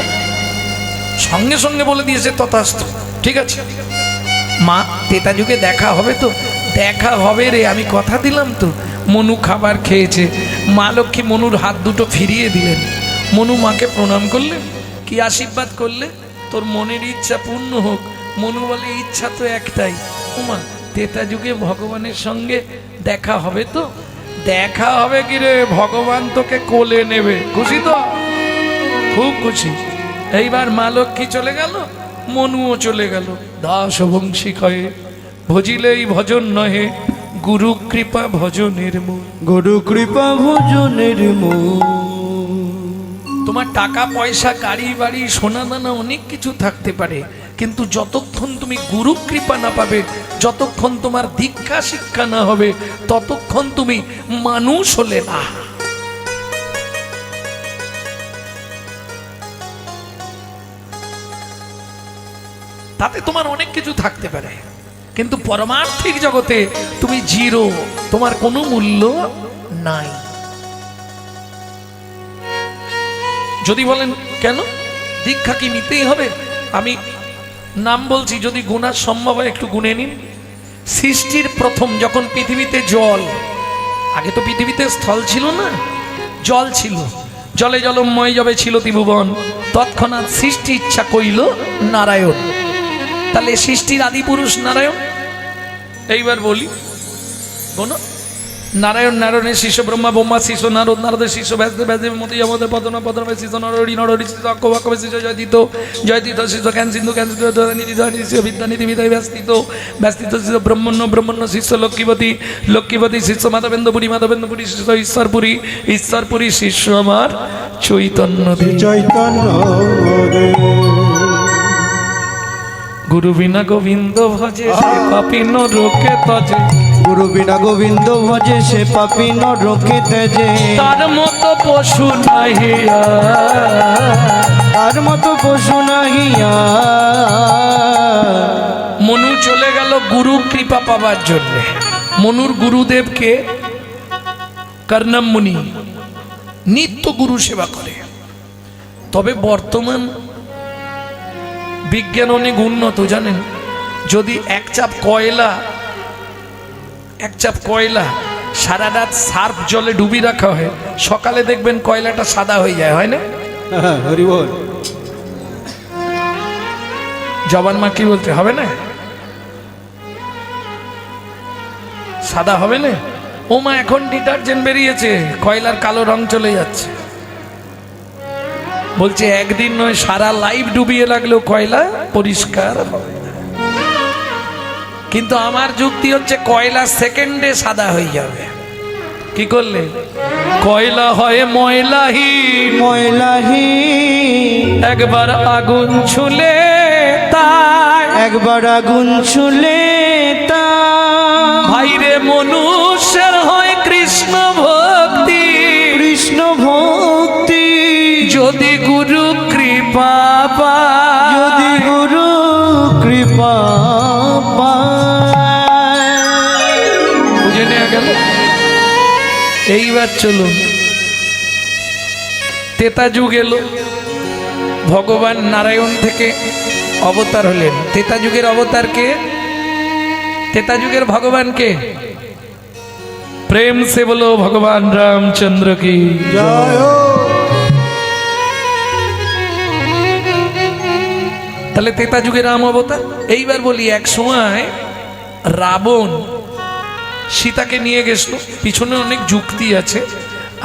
সঙ্গে সঙ্গে বলে দিয়েছে তথাস্তু। ঠিক আছে মা, তেতা যুগে দেখা হবে তো? দেখা হবে রে, আমি কথা দিলাম তো। মনু খাবার খেয়েছে, মা লক্ষ্মী মনুর হাত দুটো ফিরিয়ে দিলেন। মনু মাকে প্রণাম করলেন, কি আশীর্বাদ করলে? তোর মনের ইচ্ছা পূর্ণ হোক। মনু বলে, ইচ্ছা তো একটাই, উমা তেতা যুগে ভগবানের সঙ্গে দেখা হবে তো? দেখা হবে কি রে, ভগবান তোকে কোলে নেবে। খুশি তো? খুব খুশি। এইবার মা লক্ষ্মী চলে গেল, মনুও চলে গেল। দাস বংশী কয়ে ভজিলেই ভজন নহে, গুরু কৃপা ভজনের মূল। গুরু কৃপা ভজনের মূল। তোমার টাকা পয়সা, গাড়ি বাড়ি, সোনা দানা অনেক কিছু থাকতে পারে, কিন্তু যতক্ষণ তুমি গুরু কৃপা না পাবে, যতক্ষণ তোমার দীক্ষা শিক্ষা না হবে, ততক্ষণ তুমি মানুষ হলে না। তাতে তোমার অনেক কিছু থাকতে পারে, কিন্তু পরমার্থিক জগতে তুমি জিরো, তোমার কোনো মূল্য নাই। যদি বলেন কেন দীক্ষা কি নিতেই হবে? আমি নাম বলছি, যদি গুণার সম্ভব হয় একটু গুনে নিন। সৃষ্টির প্রথম যখন পৃথিবীতে জল, আগে তো পৃথিবীতে স্থল ছিল না, জল ছিল, জলে জলময় যবে ছিল ত্রিভুবন, তৎক্ষণাৎ সৃষ্টি ইচ্ছা কইল নারায়ণ। তাহলে সৃষ্টির আদি পুরুষ নারায়ণ। এইবার বলি, নারায়ণ নারায়ণের শিষ্য ব্রহ্মা ব্রহ্মা শিষ্য নারদ নারদের শিষ্য ব্যাসদেব ব্যাসদেব মতি আমাদের পদনা পদনামের শিষ্য নরহরি নরহরি শিষ্য অক্ষ অক্ষমের শিষ্য জয়তীত জয়তীত শিষ্য জ্ঞান সিন্ধু জ্ঞান সিন্ধু নিধি শিষ্য বিদ্যানিধি বিদায় ব্যস্তিত ব্যস্তিত শিষ্য ব্রহ্মণ্য ব্রহ্মণ্য শিষ্য লক্ষ্মীপতি লক্ষ্মীপতি শিষ্য মাধবেন্দ্রপুরী মাধবেন্দ্রপুরী শিষ্য ঈশ্বরপুরী ঈশ্বরপুরী শিষ্য আমার চৈতন্য চৈতন্য দেব গুরু বিনা গোবিন্দ ভজে সে পাপী নরকে তজে গুরু বিনা গোবিন্দ ভজে সে পাপী নরকে তেজে তার মতো পশু নাহিয়া তার মতো পশু নাহিয়া মনু চলে গেল গুরু কৃপা পাবার জন্য মনুর গুরুদেবকে কর্ণম মুনি নিত্য গুরু সেবা করে তবে বর্তমান বিজ্ঞান অনেক উন্নত জানেন যদি এক চাপ কয়লা সারা রাত সার্ফ জলে ডুবি রাখা হয় সকালে দেখবেন কয়লাটা সাদা হয়ে যায় হয় না হরি বল জবান মা কি বলতে হবে না সাদা হবে না ও মা এখন ডিটারজেন্ট বেরিয়েছে কয়লার কালো রং চলে যাচ্ছে বলছে একদিন নয় সারা লাইফ ডুবিয়ে লাগলেও কয়লা পরিষ্কার হবে না। কিন্তু আমার যুক্তি হচ্ছে কয়লা সেকেন্ডে সাদা হয়ে যাবে কি করলে কয়লা হয় ময়লাহীন ময়লাহীন একবার আগুন ছুলে তাই একবার আগুন ছুলে তা ভাইরে মনুষ্যের হয় কৃষ্ণ ভক্তি কৃষ্ণ ভক্তি যদি গুরু কৃপা পায় যদি গুরু কৃপা পায় বুঝে নেওয়া গেল এইবার চলুন তেতা যুগ এলো ভগবান নারায়ণ থেকে অবতার হলেন তেতা যুগের অবতার কে তেতা যুগের ভগবান কে প্রেম সে বলো ভগবান রামচন্দ্র কি জয় হো। তাহলে তেতা যুগের রাম অবতার এইবার বলি এক সময় রাবণ সীতাকে নিয়ে গেছিল পিছনে অনেক যুক্তি আছে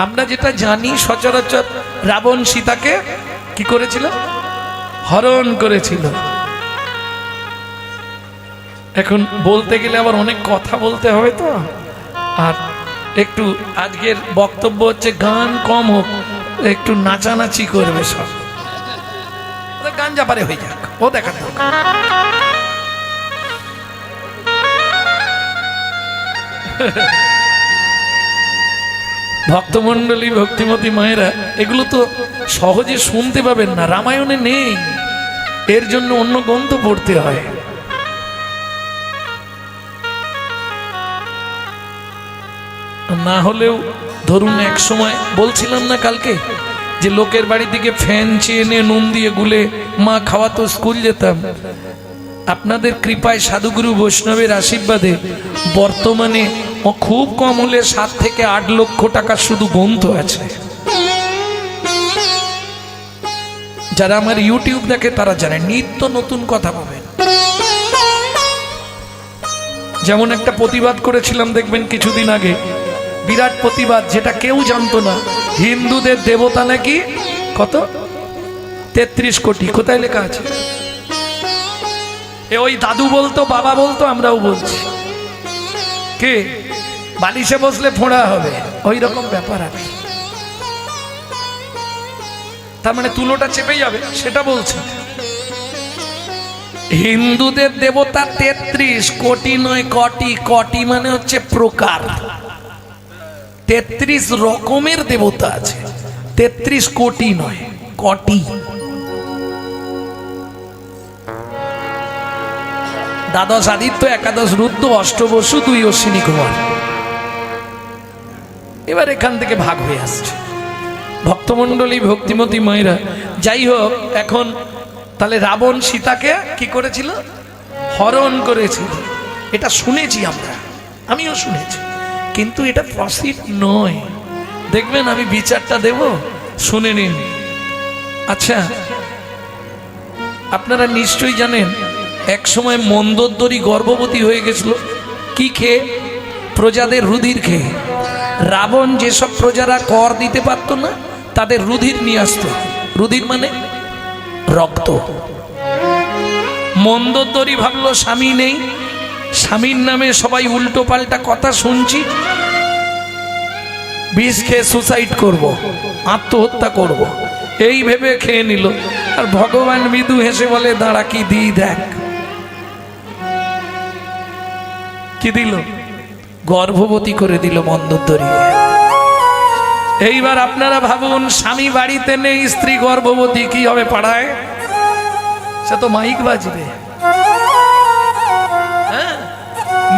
আমরা যেটা জানি সচরাচর রাবণ সীতাকে কি করেছিল হরণ করেছিল এখন বলতে গেলে আবার অনেক কথা বলতে হবে তো আর একটু আজকের বক্তব্য হচ্ছে গান কম হোক একটু নাচানাচি করবে সব গান জাপারে হয়ে যাক ও দেখা দরকার ভক্তমন্ডলী ভক্তিমতী মায়েরা এগুলো তো সহজে শুনতে পাবেন না রামায়ণে নেই এর জন্য অন্য গ্রন্থ পড়তে হয় না হলেও ধরুন এক সময় বলছিলাম না কালকে যে লোকের বাড়ি থেকে ফ্যান চেয়ে এনে নুন দিয়ে গুলে মা খাওয়াতো স্কুল যেতাম আপনাদের কৃপায় সাধুগুরু বৈষ্ণবের আশীর্বাদে বর্তমানে খুব কম হলে 7 থেকে 8 লক্ষ টাকা শুধু গ্রন্থ আছে যারা আমার ইউটিউব দেখে তারা জানে নিত্য নতুন কথা পাবেন যেমন একটা প্রতিবাদ করেছিলাম দেখবেন কিছুদিন আগে বিরাট প্রতিবাদ যেটা কেউ জানতো না হিন্দুদের দেবতা নাকি কত 33 কোটি কোথায় লেখা আছে ওই দাদু বলতো বাবা বলতো আমরাও বলছি কে বালিশে বসলে ফোঁড়া হবে ওই রকম ব্যাপার আছে তার মানে তুলোটা চেপে যাবে সেটা বলছে হিন্দুদের দেবতা 33 কোটি নয় কোটি কোটি মানে হচ্ছে প্রকার 33 রকমের দেবতা আছে 33 কোটি নয় কোটি দ্বাদশ আদিত্য একাদশ রুদ্র অষ্টবসু 2 অশ্বিনী কুমার এবার এখান থেকে ভাগ হয়ে আসছে ভক্তমন্ডলী ভক্তিমতী মায়েরা যাই হোক এখন তাহলে রাবণ সীতাকে কি করেছিল হরণ করেছিল এটা শুনেছি আমরা আমিও শুনেছি কিন্তু এটা প্রসিড নয় দেখবেন আমি বিচারটা দেব শুনে নিন আচ্ছা আপনারা নিশ্চয়ই জানেন এক সময় মন্দোদরী গর্ভবতী হয়ে গেছিল কি খেয়ে প্রজাদের রুধির খেয়ে রাবণ যেসব প্রজারা কর দিতে পারত না তাদের রুধির নিয়ে আসতো। রুধির মানে রক্ত। মন্দোদরি ভাবলো স্বামী নেই, স্বামীর নামে সবাই উল্টো পাল্টা কথা শুনছি, বিষ খেয়ে সুসাইড করব, আত্মহত্যা করব, এই ভেবে খেয়ে নিল। আর ভগবান মৃদু হেসে বলে দাঁড়া কি দিই দেখ। কি দিল? গর্ভবতী করে দিল মন্দোদরি। এইবার আপনারা ভাবুন, স্বামী বাড়িতে নেই, স্ত্রী গর্ভবতী, কি হবে পাড়ায়? সে তো মাইক বাজবে। হ্যাঁ,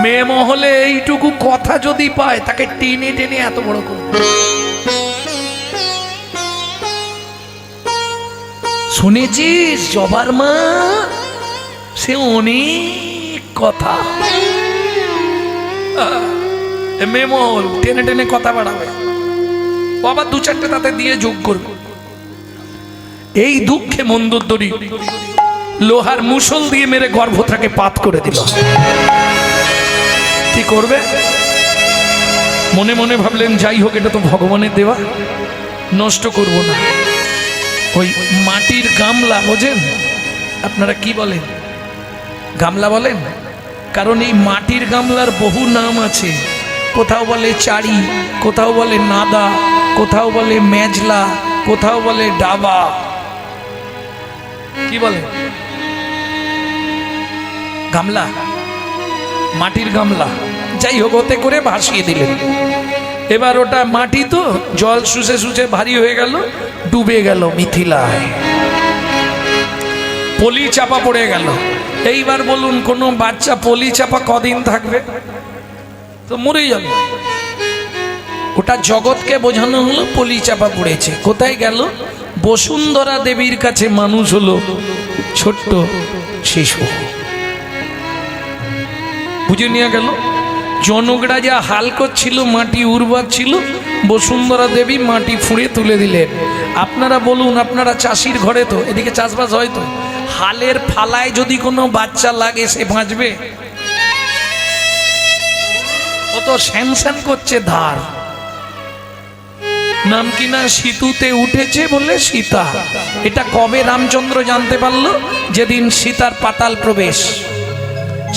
মেয়ে মহলে এইটুকু কথা যদি পায় তাকে টেনে টেনে এত বড় করবে। শুনেছিস জবার মা, সে অনেক কথা। মেয়ে মহল টেনে টেনে কথা বাড়াবে, আবার দু চারটে তাতে দিয়ে যোগ করবে। এই দুঃখে মন্দোদরি লোহার মুষল দিয়ে মেরে গর্ভটাকে পাত করে দিল। কি করবে? মনে মনে ভাবলেন যাই হোক, এটা তো ভগবানের দেওয়া, নষ্ট করব না। ওই মাটির গামলা বোঝেন আপনারা? কি বলেন? গামলা বলেন? কারণ এই মাটির গামলার বহু নাম আছে। কোথাও বলে চাড়ি, কোথাও বলে নাদা, কোথাও বলে মেজলা, কোথাও বলে ডাবা। কি বলে? গামলা, মাটির গামলা। যাই হোক, ওতে করে ভাসিয়ে দিলেন। এবার ওটা মাটি তো জল শুষে শুষে ভারী হয়ে গেল, ডুবে গেল মিথিলায়, পলি চাপা পড়ে গেল। এইবার বলুন, কোনো বাচ্চা পলি চাপা কদিন থাকবে? তো মরেই যাবে। ওটা জগৎকে বোঝানো হলো পলি চাপা পড়েছে। কোথায় গেল? বসুন্ধরা দেবীর কাছে মানুষ হলো ছোট্ট শিশু। বুঝে নিয়ে গেল। জনকরা যা হাল করছিল, মাটি উর্বর ছিল, বসুন্ধরা দেবী মাটি ফুঁড়ে তুলে দিলেন। আপনারা বলুন, আপনারা চাষির ঘরে তো, এদিকে চাষবাস হয় তো, হালের ফালায় যদি কোনো বাচ্চা লাগে সে বাঁচবে? ও তো শ্যান শ্যান করছে ধার। নাম কিনা সীতুতে উঠেছে বলে সীতা। এটা কবে রামচন্দ্র জানতে পারলো? যেদিন সীতার পাতাল প্রবেশ।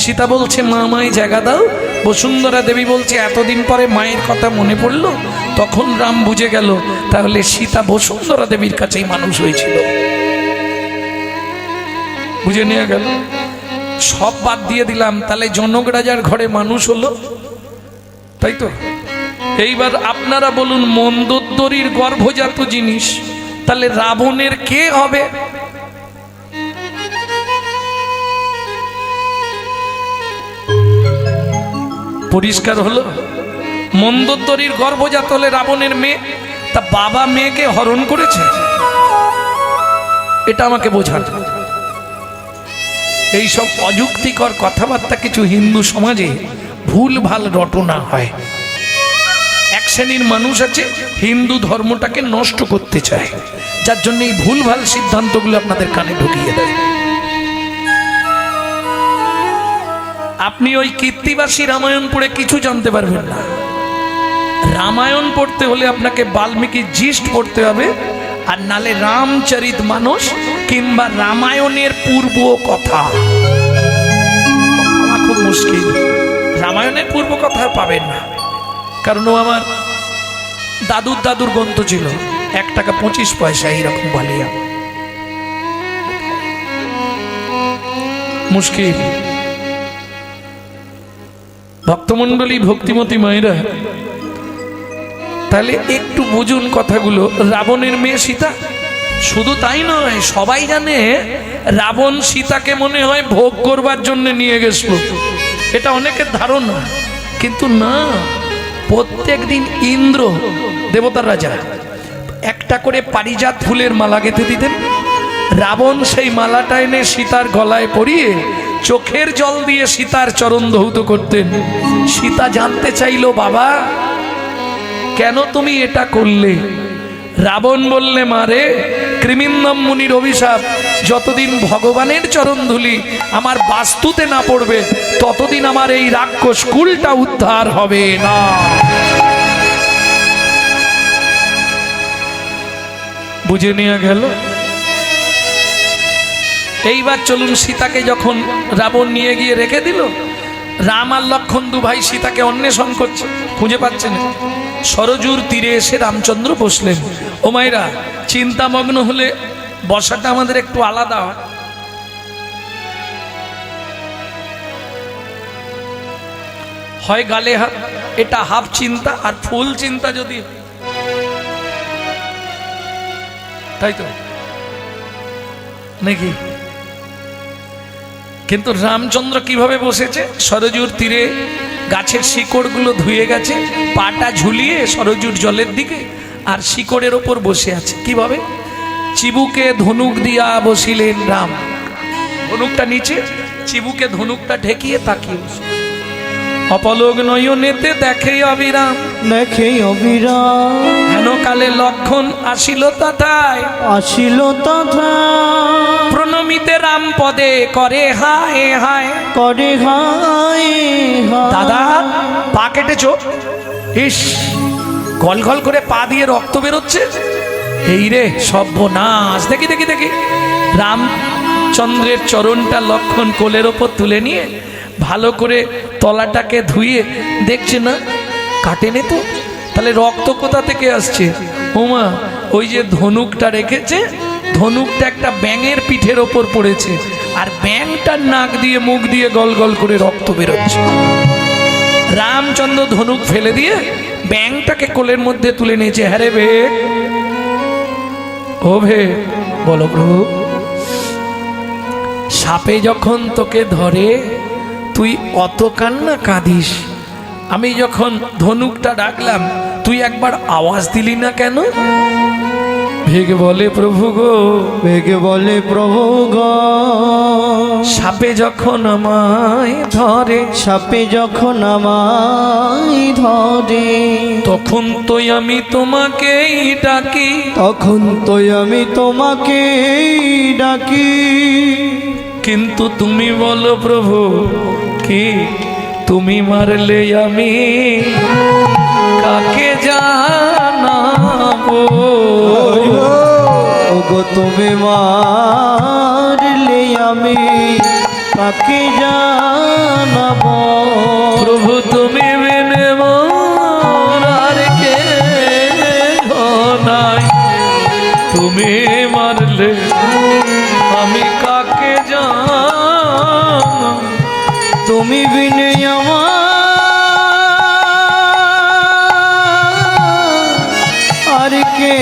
সীতা বলছে মা, আমায় জায়গা দাও। বসুন্ধরা দেবী বলছে এতদিন পরে মায়ের কথা মনে পড়লো। তখন রাম বুঝে গেল তাহলে সীতা বসুন্ধরা দেবীর কাছেই মানুষ হয়েছিল। বুঝে নিয়ে গেল। সব বাদ দিয়ে দিলাম, তাহলে জনক রাজার ঘরে মানুষ হলো, তাই তো? এইবার আপনারা বলুন, মন্দোদরির গর্ভজাত জিনিস, তাহলে রাবণের কে হবে? পরিষ্কার হলো? মন্দোদরির গর্ভজাত হলে রাবণের মেয়ে। তা বাবা মেয়েকে হরণ করেছে, এটা আমাকে বোঝান। এইসব অযুক্তিকর কথাবার্তা কিছু হিন্দু সমাজে ভুল ভাল রটনা হয়। এক শ্রেণীর মানুষ আছে হিন্দু ধর্মটাকে নষ্ট করতে চায়, যার জন্য এই ভুল ভাল সিদ্ধান্তগুলো আপনাদের কানে ঢুকিয়ে দেয়। আপনি ওই কীর্তিবাসী রামায়ণ পড়ে কিছু জানতে পারবেন না। রামায়ণ পড়তে হলে আপনাকে বাল্মীকি জিষ্ট পড়তে হবে, আর নালে রামচরিত মানস কিংবা রামায়ণের পূর্ব কথা। খুব মুশকিল, রামায়ণের পূর্ব কথা পাবেন না, কারণ ও আমার দাদুর দাদুর গ্রন্থ ছিল। 1 টাকা 25 পয়সা এইরকম বালিয়া। মুশকিল। ভক্তমণ্ডলী, ভক্তিমতী মায়েরা, তাহলে একটু বুঝুন কথাগুলো। রাবণের মেয়ে সীতা, শুধু তাই নয়, সবাই জানে রাবণ সীতাকে মনে হয় ভোগ করবার জন্য নিয়ে গেছিল, এটা অনেকের ধারণা। কিন্তু না, প্রত্যেক দিন ইন্দ্র, দেবতার রাজা, একটা করে পারিজাত ফুলের মালা গেঁথে দিতেন। রাবণ সেই মালাটা এনে সীতার গলায় পরিয়ে চোখের জল দিয়ে সীতার চরণ ধৌত করতেন। সীতা জানতে চাইল, বাবা কেন তুমি এটা করলে? রাবণ বললে, মারে, কৃমিন্দম মুনির অভিশাপ, যতদিন ভগবানের চরণ ধুলি আমার বাস্তুতে না পড়বে ততদিন আমার এই রাক্ষস কুলটা উদ্ধার হবে না। বুঝে নেওয়া গেল। এইবার চলুন, সীতাকে যখন রাবণ নিয়ে গিয়ে রেখে দিল, রাম আর লক্ষণ দু ভাই সীতাকে অন্বেষণ করছে, খুঁজে পাচ্ছে না। সরজুর তীরে এসে রামচন্দ্র বসলেন। ও মায়েরা, চিন্তামগ্ন হলে বসাটা আমাদের একটু আলাদা হয়। হয় গালে হাত, এটা হাফ চিন্তা, আর ফুল চিন্তা যদি, তাই তো নাকি? কিন্তু রামচন্দ্র কিভাবে বসেছে? সরজুর তীরে গাছের শিকড়গুলো ধুয়ে গেছে, পাটা ঝুলিয়ে সরজুর জলের দিকে, আর শিকড়ের ওপর বসে আছে। কিভাবে? চিবুকে ধনুক দিয়া বসিলেন রাম। ধনুকটা নিচে, চিবুকে ধনুকটা ঢেকিয়ে তাকিয়ে বসে। অপলোক নয়নেতে দেখে অবিরাম, দেখে অবিরাম, হেন কালে লক্ষণ আসিল তথায়, আসিল তথা প্রণমিতে রাম পদে করে হায় হায়। করে হায় হায়। দাদা, পা কেটেছো? ইস, গল গল করে পা দিয়ে রক্ত বেরোচ্ছে। এই রে সর্বনাশ! দেখি দেখি দেখি। রামচন্দ্রের চরণটা লক্ষণ কোলের ওপর তুলে নিয়ে ভালো করে তলাটাকে ধুয়ে দেখছে, না কাটেনি তো, তাহলে রক্ত কোথা থেকে আসছে? ওমা, ওই যে ধনুকটা রেখেছে, ধনুকটা একটা ব্যাঙের পিঠের ওপর পড়েছে, আর ব্যাঙটার নাক দিয়ে মুখ দিয়ে গল গল করে রক্ত বেরোচ্ছে। রামচন্দ্র ধনুক ফেলে দিয়ে ব্যাঙটাকে কোলের মধ্যে তুলে নিয়েছে। হ্যাঁ রে ভে, ও ভে, বলো প্রভু। সাপে যখন তোকে ধরে তুই অত কান্না কাঁদিস, আমি যখন ধনুকটা ডাকলাম তুই একবার আওয়াজ দিলি না কেন? ভেগ বলে প্রভু গো, বেগে বলে প্রভু গো, সাপে যখন আমায় ধরে, সাপে যখন আমায় ধরে, তখন তো আমি তোমাকেই ডাকি, তখন তো আমি তোমাকে ডাকি। কিন্তু তুমি বলো প্রভু কি, তুমি মারলে আমি কাকে জানাবো? ওগো তুমি মারলে আমি কাকে জানাবো? প্রভু তুমি বিনে মোর আর কে নাই, তুমি মারলে আমি কাকে জানাবো? তুমি বিনে আমার আর কে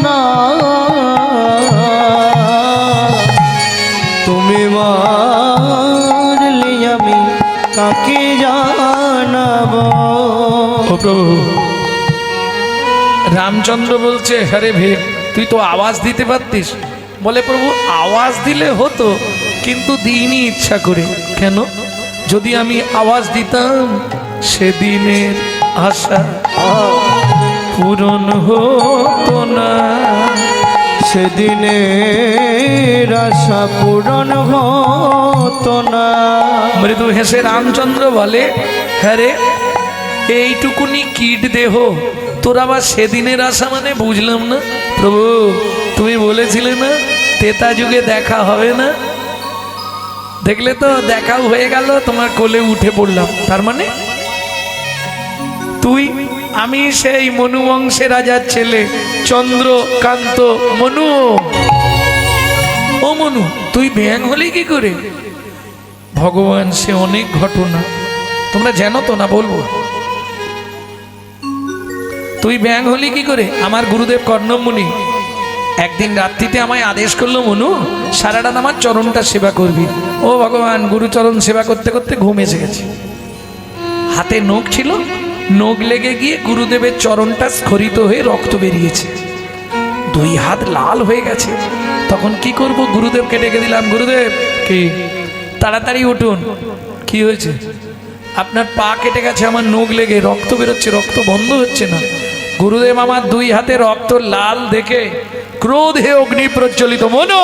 না, তুমি মারলে আমি কাকে জানাবো? ও প্রভু, রামচন্দ্র বলছে, হ্যারে ভেগ, তুই তো আওয়াজ দিতে পারতিস। বলে প্রভু, আওয়াজ দিলে হতো, কিন্তু দিইনি ইচ্ছা করে। কেন? যদি আমি আওয়াজ দিতাম সেদিনের আশা পূরণ হতো না, সেদিনের আশা পূরণ হতো না। মৃদু হেসে রামচন্দ্র বলে, হ্যাঁ রে, এইটুকুনি কীট দেহ, তোর আবার সেদিনের আশা মানে বুঝলাম না। প্রভু, তুমি বলেছিলে না তেতা যুগে দেখা হবে না? দেখলে তো, দেখাও হয়ে গেল, তোমার কোলে উঠে পড়লাম। তার মানে তুই, আমি সেই মনু বংশের রাজার ছেলে চন্দ্রকান্ত মনু। ও মনু, তুই ব্যাঙ হলি কি করে? ভগবান, সে অনেক ঘটনা, তোমরা জানো তো না, বলবো। তুই ব্যাঙ হলি কি করে? আমার গুরুদেব কর্ণমুনি একদিন রাত্রিতে আমায় আদেশ করলো, মনু সারা রাত আমার চরণটা সেবা করবি। ও ভগবান, গুরুচরণ সেবা করতে করতে ঘুম এসে গেছে। হাতে নখ ছিল, নখ লেগে গিয়ে গুরুদেবের চরণটা স্খলিত হয়ে রক্ত বেরিয়েছে, দুই হাত লাল হয়ে গেছে। তখন কি করব? গুরুদেবকে ডেকে দিলাম, গুরুদেব কি, তাড়াতাড়ি উঠুন। কি হয়েছে? আপনার পা কেটে গেছে, আমার নখ লেগে রক্ত বেরোচ্ছে, রক্ত বন্ধ হচ্ছে না। গুরুদেব আমার দুই হাতে রক্ত লাল দেখে ক্রোধে অগ্নি প্রজ্বলিত। মনো,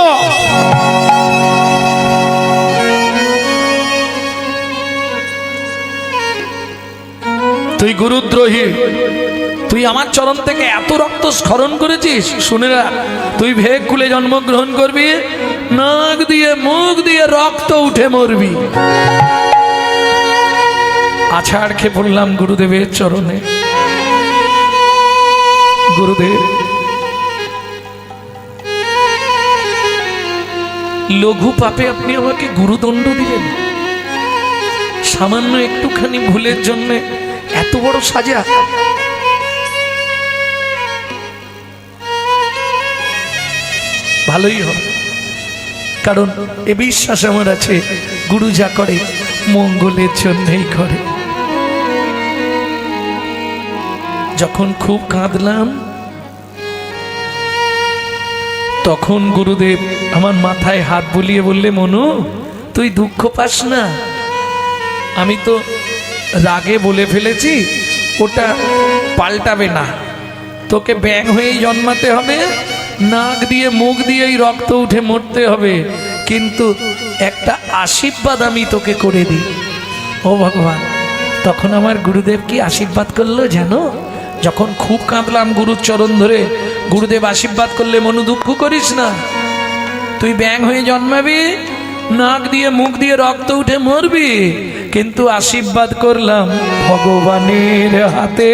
তুই গুরুদ্রোহী, তুই আমার চরণ থেকে এত রক্ত স্খলন করেছিস, শুনে রাখ, তুই ভেগ কুলে জন্মগ্রহণ করবি, নাক দিয়ে মুখ দিয়ে রক্ত উঠে মরবি। আছাড় খেয়ে পড়লাম গুরুদেবের চরণে। গুরুদেব, লঘু পাপে আপনি আমাকে গুরুদণ্ড দিলেন, সামান্য একটুখানি ভুলের জন্য এত বড় সাজা। ভালোই হবে, কারণ এ বিশ্বাস আমার আছে, গুরু যা করে মঙ্গলের জন্যই করে। যখন খুব কাঁদলাম তখন গুরুদেব আমার মাথায় হাত বুলিয়ে বললে, মনু তুই দুঃখ পাস না, আমি তো রাগে বলে ফেলেছি, ওটা পাল্টাবে না, তোকে ব্যাঙ হয়েই জন্মাতে হবে, নাক দিয়ে মুখ দিয়েই রক্ত উঠে মরতে হবে, কিন্তু একটা আশীর্বাদ আমি তোকে করে দিই। ও ভগবান, তখন আমার গুরুদেব কি আশীর্বাদ করলো জানো? যখন খুব কাঁদলাম গুরুর চরণ ধরে, গুরুদেব আশীর্বাদ করলে, মনু দুঃখ করিস না, তুই ব্যাঙ হয়ে জন্মাবি, নাক দিয়ে মুখ দিয়ে রক্ত উঠে মরবি, কিন্তু আশীর্বাদ করলাম ভগবানের হাতে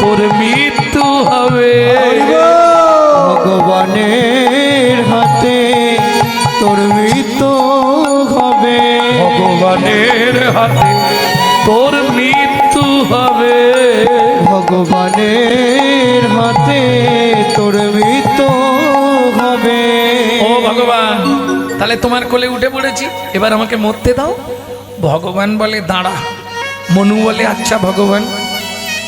তোর মৃত্যু হবে। ভগবানের হাতে তোর মৃত্যু হবে। ভগবানের হাতে তোর মৃত্যু হবে। ভগবানের হাতে তোর মৃত্যু হবে। ও ভগবান, তাহলে তোমার কোলে উঠে পড়েছি, এবার আমাকে মরতে দাও। ভগবান বলে দাঁড়া। মনু বলে আচ্ছা ভগবান,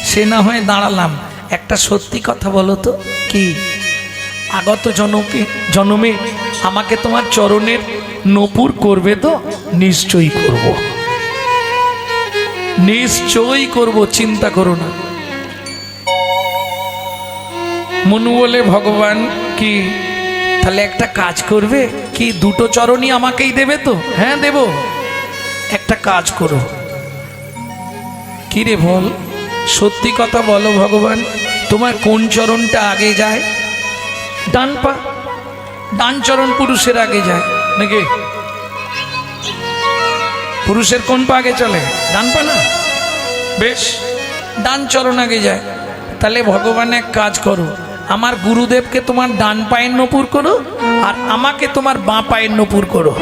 সে না হয় দাঁড়ালাম, একটা সত্যি কথা বলো তো, কি আগত জনমে আমাকে তোমার চরণের নপুর করবে তো? নিশ্চয়ই করব, নিশ্চয়ই করব, চিন্তা করো না। মনু বলে ভগবান কি তাহলে একটা কাজ করবে কি, দুটো চরণই আমাকেই দেবে তো? হ্যাঁ দেব, একটা কাজ করো। কি রে বল, সত্যি কথা বলো ভগবান, তোমার কোন চরণটা আগে যায়? ডান পা, ডান চরণ পুরুষের আগে যায় নাকি? পুরুষের কোন পা আগে চলে? ডান পা না? বেশ, ডান চরণ আগে যায়। তাহলে ভগবান এক কাজ করো, আমার গুরুদেবকে তোমার ডান পায়ের নপুর করো, আর আমাকে তোমার বাঁ পায়ের নপুর করো।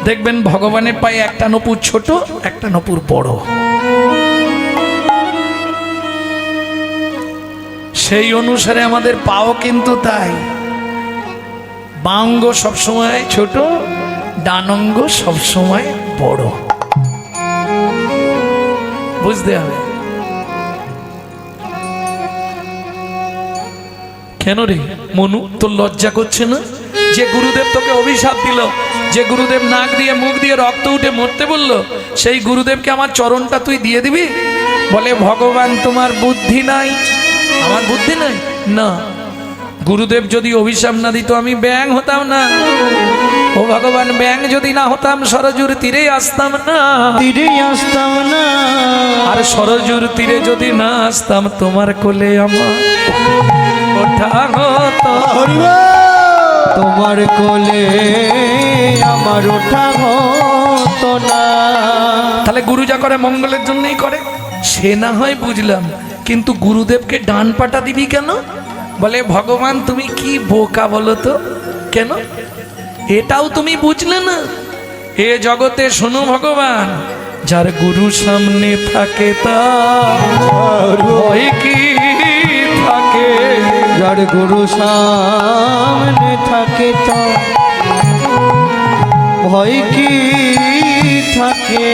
দেখবেন ভগবানের পায়ে একটা নপুর ছোট, একটা নপুর বড়। সেই অনুসারে আমাদের পাও কিন্তু তাই, বাঁ অঙ্গ সবসময় ছোট, ডান অঙ্গ সবসময় বড়, বুঝতে হবে। কেন রে মনু, তোর লজ্জা করছে না? যে গুরুদেব তোকে অভিশাপ দিল, যে গুরুদেব নাক দিয়ে মুখ দিয়ে রক্ত উঠে মরতে বললো, সেই গুরুদেবকে আমার চরণটা তুই দিয়ে দিবি? বলে ভগবান তোমার বুদ্ধি নাই। আমার বুদ্ধি নাই না, গুরুদেব যদি অভিশাপ না দিত আমি ব্যাঙ হতাম না। ও ভগবান, ব্যাঙ যদি না হতাম সরজুর তীরে আসতাম না, তীরে আসতাম না। আর সরজুর তীরে যদি না আসতাম, তোমার কোলে আমার ওঠা হতো। তোমার কোলে আমার ওঠা হতো না। তাহলে গুরু যা করে মঙ্গলের জন্যই করে, সে না হয় বুঝলাম, কিন্তু গুরুদেবকে ডান পাটা দিবি কেন? বলে ভগবান তুমি কি বোকা বলো তো, কেন এটাও তুমি বুঝলে না? এ জগতে শোনো ভগবান, যার গুরু সামনে থাকে তার ভয় কি থাকে? যার গুরু সামনে থাকে তার ভয় কি থাকে?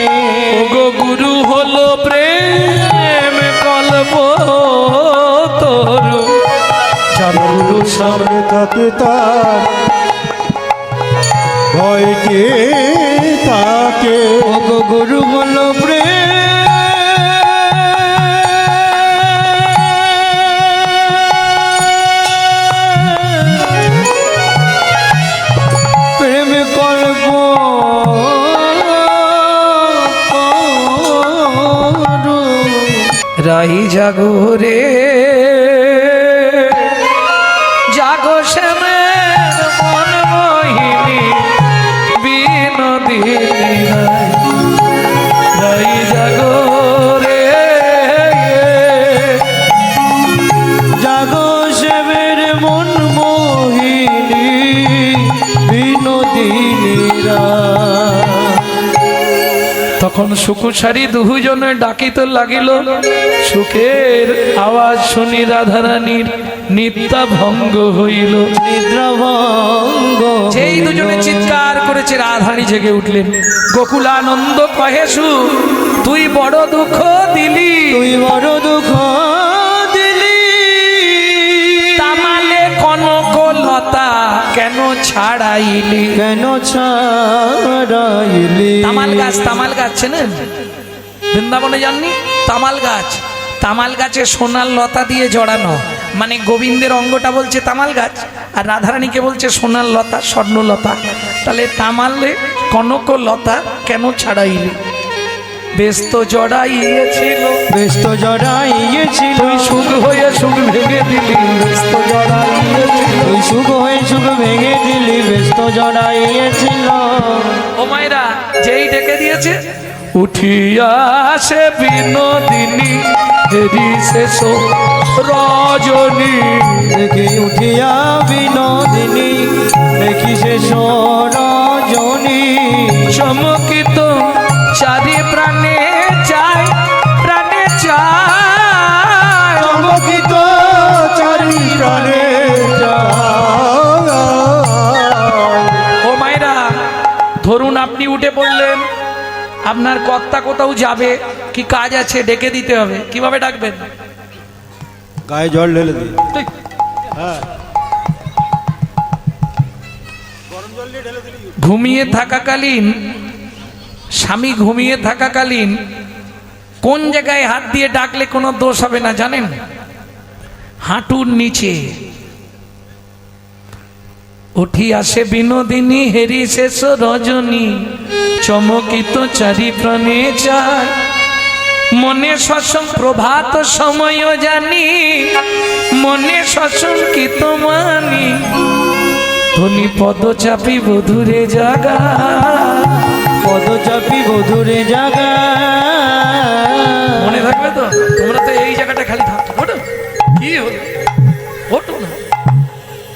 ওগো গুরু হলো প্রেম কল্প তরু, যার গুরু সামনে থাকে তার ভয় কে থাকে? ওগো গুরু হলো প্রেম কল্প তরু। তাই জাগো রে জাগো শ্যামের মন মোহিনী বিনোদিনী রায়। তাই জাগো রে জাগো শ্যামের মন মোহিনী বিনোদিনীরা। তখন সুকুসারি দুজনে ডাকিতে লাগিল, সুখের আওয়াজ শুনি রাধারানীর নিদ্রা ভঙ্গ হইল। নিদ্রাভঙ্গ যেই দুজনে চিৎকার করেছে রাধারানী জেগে উঠলেন। গোকুলানন্দ কহে সু তুই বড় দুঃখ দিলি, তুই বড় দুঃখ দিলি। তামালে কনক লতা কেন ছাড়াইলি। কেন ছাড়াইলি। তামাল গাছ চেনেন? বৃন্দাবনে যাননি? তামাল গাছে সোনার লতা দিয়ে জড়ানো, মানে গোবিন্দের অঙ্গটা বলছে তামাল গাছ আর রাধারানীকে বলছে সোনার লতা, স্বর্ণলতা। তাহলে তামালে কনক লতা কেন ছাড়াইলি। ব্যস্ত জড়াইয়েছিল, ব্যস্ত জড়াইয়েছিল। তুই সুখ হয়ে সুখ ভেঙে দিলি। ব্যস্ত জড়াইয়েছিল, তুই সুখ হয়ে সুখ ভেঙে দিলি। ব্যস্ত জড়াইয়েছিল। ও মায়েরা যেই ডেকে দিয়েছে উঠিয়া সে বিনোদিনী হেরি শেষ রজনী। দেখি উঠিয়া বিনোদিনী দেখি শেষ রজনী। চমকিত চারি প্রাণে চায়, প্রাণে চায়। চমকিত চারি প্রাণে ও মায়েরা ধরুন আপনি উঠে পড়লেন, আপনার কর্তা কোথাও যাবে, কি কাজ আছে, ডেকে দিতে হবে। কিভাবে ডাকবেন? গায়ে জল ঢেলে দিই। ঘুমিয়ে থাকাকালীন, স্বামী ঘুমিয়ে থাকাকালীন কোন জায়গায় হাত দিয়ে ডাকলে কোনো দোষ হবে না জানেন? হাঁটুর নিচে। উঠি আসে বিনোদিনী হেরি শেষ রজনী, চমকিত চারি প্রাণে চায়। মনে শশং প্রভাত সময় জানি, মনে শশঙ্কিত মানি। ধনী পদ চাপি বধুরে জাগা, পদচাপি বধুরে জাগা। মনে থাকবে তো? তোমরা তো এই জায়গাটা খালি থাকতো। ওঠো, কি হলো? ওঠো না।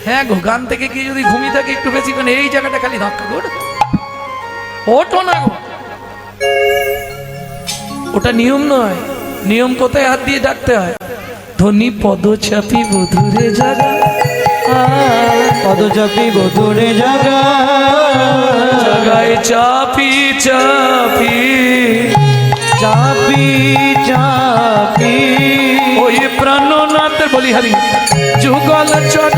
হ্যাঁ গো, গান থেকে গিয়ে যদি ঘুমিয়ে থাকে একটু বেশি করে এই জায়গাটা খালি ধাক্কা। ওঠো, ওঠো না গো। ওটা নিয়ম নয়। নিয়ম কোথায় হাত দিয়ে ডাকতে হয়? ধনী পদ চাপি বধুরে জাগা, পদচাপি বধুরে জাগা। জাগায় চাপি চাপি চাপি চাপি ওই প্রাণনাথের বলিহারি যুগল চর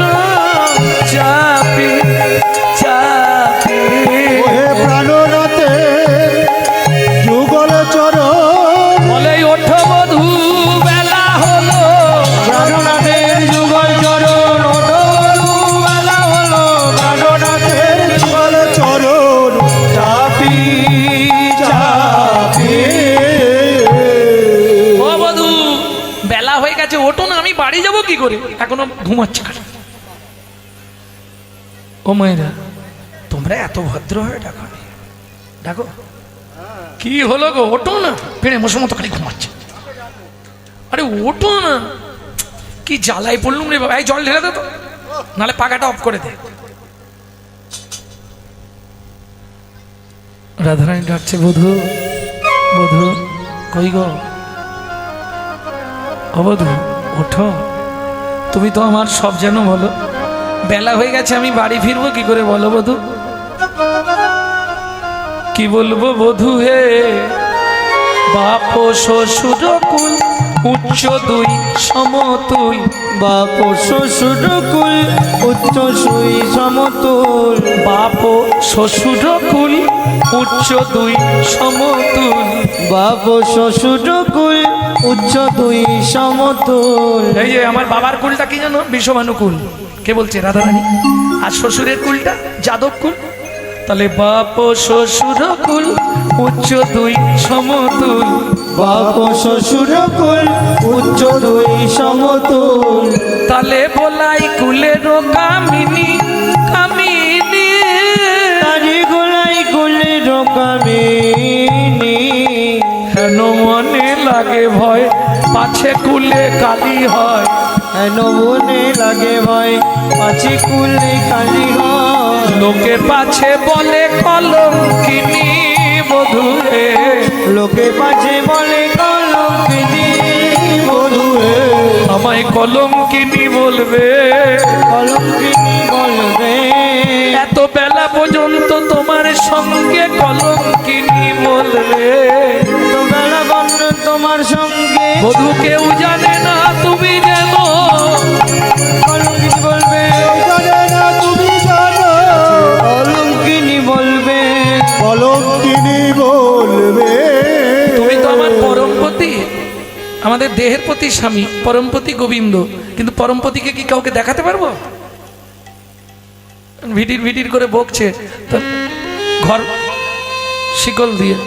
চাপি চাপি। ওহে প্রাণনাথে যুগল চরণ। বলে ওঠো বধূ বেলা হলো, প্রাণনাথের যুগল চরণ। ওঠো বেলা হলো। প্রাণনাথের যুগল চরণ চাপি চাপি। ও বধূ বেলা হয়ে গেছে, ওঠো না। আমি বাড়ি যাব কি করে? এখনো ঘুমাচ্ছে কেন? ও মায়েরা তোমরা এত ভদ্র হয়ে ডাকো, ডাকো। কি হলো গো? ওঠো না। পেড়ে মশো মতো খালি ঘুমাচ্ছে। আরে ওঠো না। কি জ্বালাই পড়লুম রে বাবা। এই জল ঢেলে দে তো, নাহলে পাখাটা অফ করে দে। রাধারানী ডাকছে, বধূ বধূ কই গো? ও বধূ ওঠো। তুমি তো আমার সব যেন বলো। বেলা হয়ে গেছে, আমি বাড়ি ফিরবো কি করে বলো বধূ? কি বলবো বধূ হে? বাপ শ্বশুর কুল উচ্চ দুই সমতুল। বাপ শ্বশুর কুল উচ্চ সুই সমতুল। বাপ শ্বশুর কুল উচ্চ দুই সমতুল। বাপ শ্বশুর কুল উচ্চ দুই সমতুল। এই যে আমার বাবার কুলটা কি জানো? বিষভানুকুল। কে বলছে? রাধারানী। আর শ্বশুরের কুলটা যাদব কুল। তাহলে বাপ শ্বশুর কুল উচ্চ দুই সমতুল, বাপ শ্বশুর কুল উচ্চ দুই সমতুল। তালে বলাই কুলের কামিনী কামিনী, তারি গোলাই কুলের কামিনী। হেন মনে লাগে ভয় পাছে কুলে কালি হয়, হেন মনে লাগে ভয় পাছে কুলে কালি হয়। লোকে পাছে বলে কলঙ্কিনী বধূ হে, লোকে পাছে বলে কলঙ্কিনী বধূ হে। আমায় কলঙ্কিনী বলবে, কলঙ্কিনী বলবে। এত বেলা পর্যন্ত তোমার সঙ্গে কলঙ্কিনী বলবে। তো বেলা বন্ধ তোমার সঙ্গে বধূ কেউ জানে না তুমি যেন, কলঙ্কিনী বলবে। জানে না তুমি জানো, কলঙ্কিনী বলবে। কলঙ্কিনী বলবে। তুমি তো আমার পরমপতি, আমাদের দেহের প্রতি স্বামী পরমপতি গোবিন্দ, কিন্তু পরমপতিকে কি কাউকে দেখাতে পারবো? ভিডির ভিডির করে বকছে, তো ঘর শিকল দিয়ে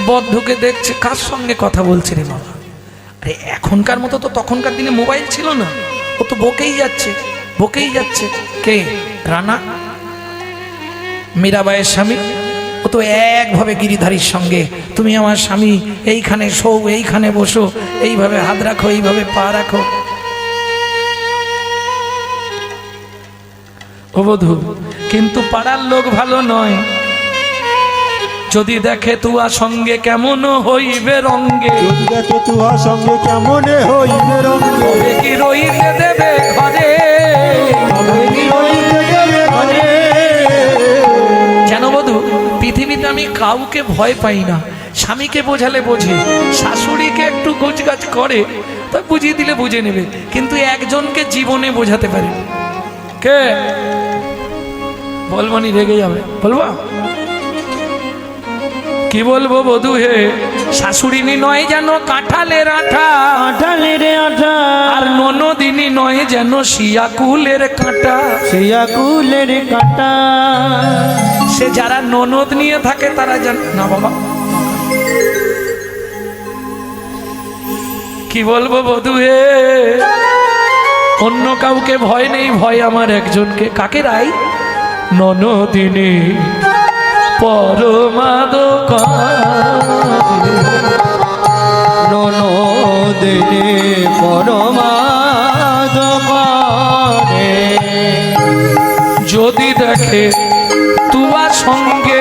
বদ ঢুকে দেখছে কার সঙ্গে কথা বলছে রে বাবা। আরে এখনকার মতো তো তখনকার দিনে মোবাইল ছিল না, ও তো বকেই যাচ্ছে বকেই যাচ্ছে। কে? রানা, মীরাবাইয়ের স্বামী। ও তো একভাবে গিরিধারীর সঙ্গে, তুমি আমার স্বামী, এইখানে শো, এইখানে বসো, এইভাবে হাত রাখো, এইভাবে পা রাখো। ও বধূ, কিন্তু পাড়ার লোক ভালো নয়, যদি দেখে তুয়া সঙ্গে কেমন হইবে রঙ্গে, যদি দেখে তুহার সঙ্গে কেমনে হইবে রঙ্গে, তবে কি রইতে দেবে ঘরে। তবে কি হইতে দেবে ঘরে। জানো বধূ, পৃথিবীতে আমি কাউকে ভয় পাই না। স্বামীকে বোঝালে বোঝে, শাশুড়িকে একটু গোছগাছ করে, তা বুঝিয়ে দিলে বুঝে নেবে, কিন্তু একজনকে জীবনে বোঝাতে পারে। কে? বলবো নি, রেগে যাবে। বলবো কি বলবো বধূ হে, শাশুড়িনী নয় যেন কাঁঠালের আঠা, আঠালের আঠা। আর ননদিনী নয় যেন শিয়াকুলের কাঁটা। শিয়া কুলের কাটা। সে যারা ননদ নিয়ে থাকে তারা জান না বাবা। কি বলবো বধূ হে, অন্য কাউকে ভয় নেই, ভয় আমার একজনকে। কাকে রাই? ননদিনী পরমাদকারী, ননদিনী পরমাদকারে। যদি দেখে তোমার সঙ্গে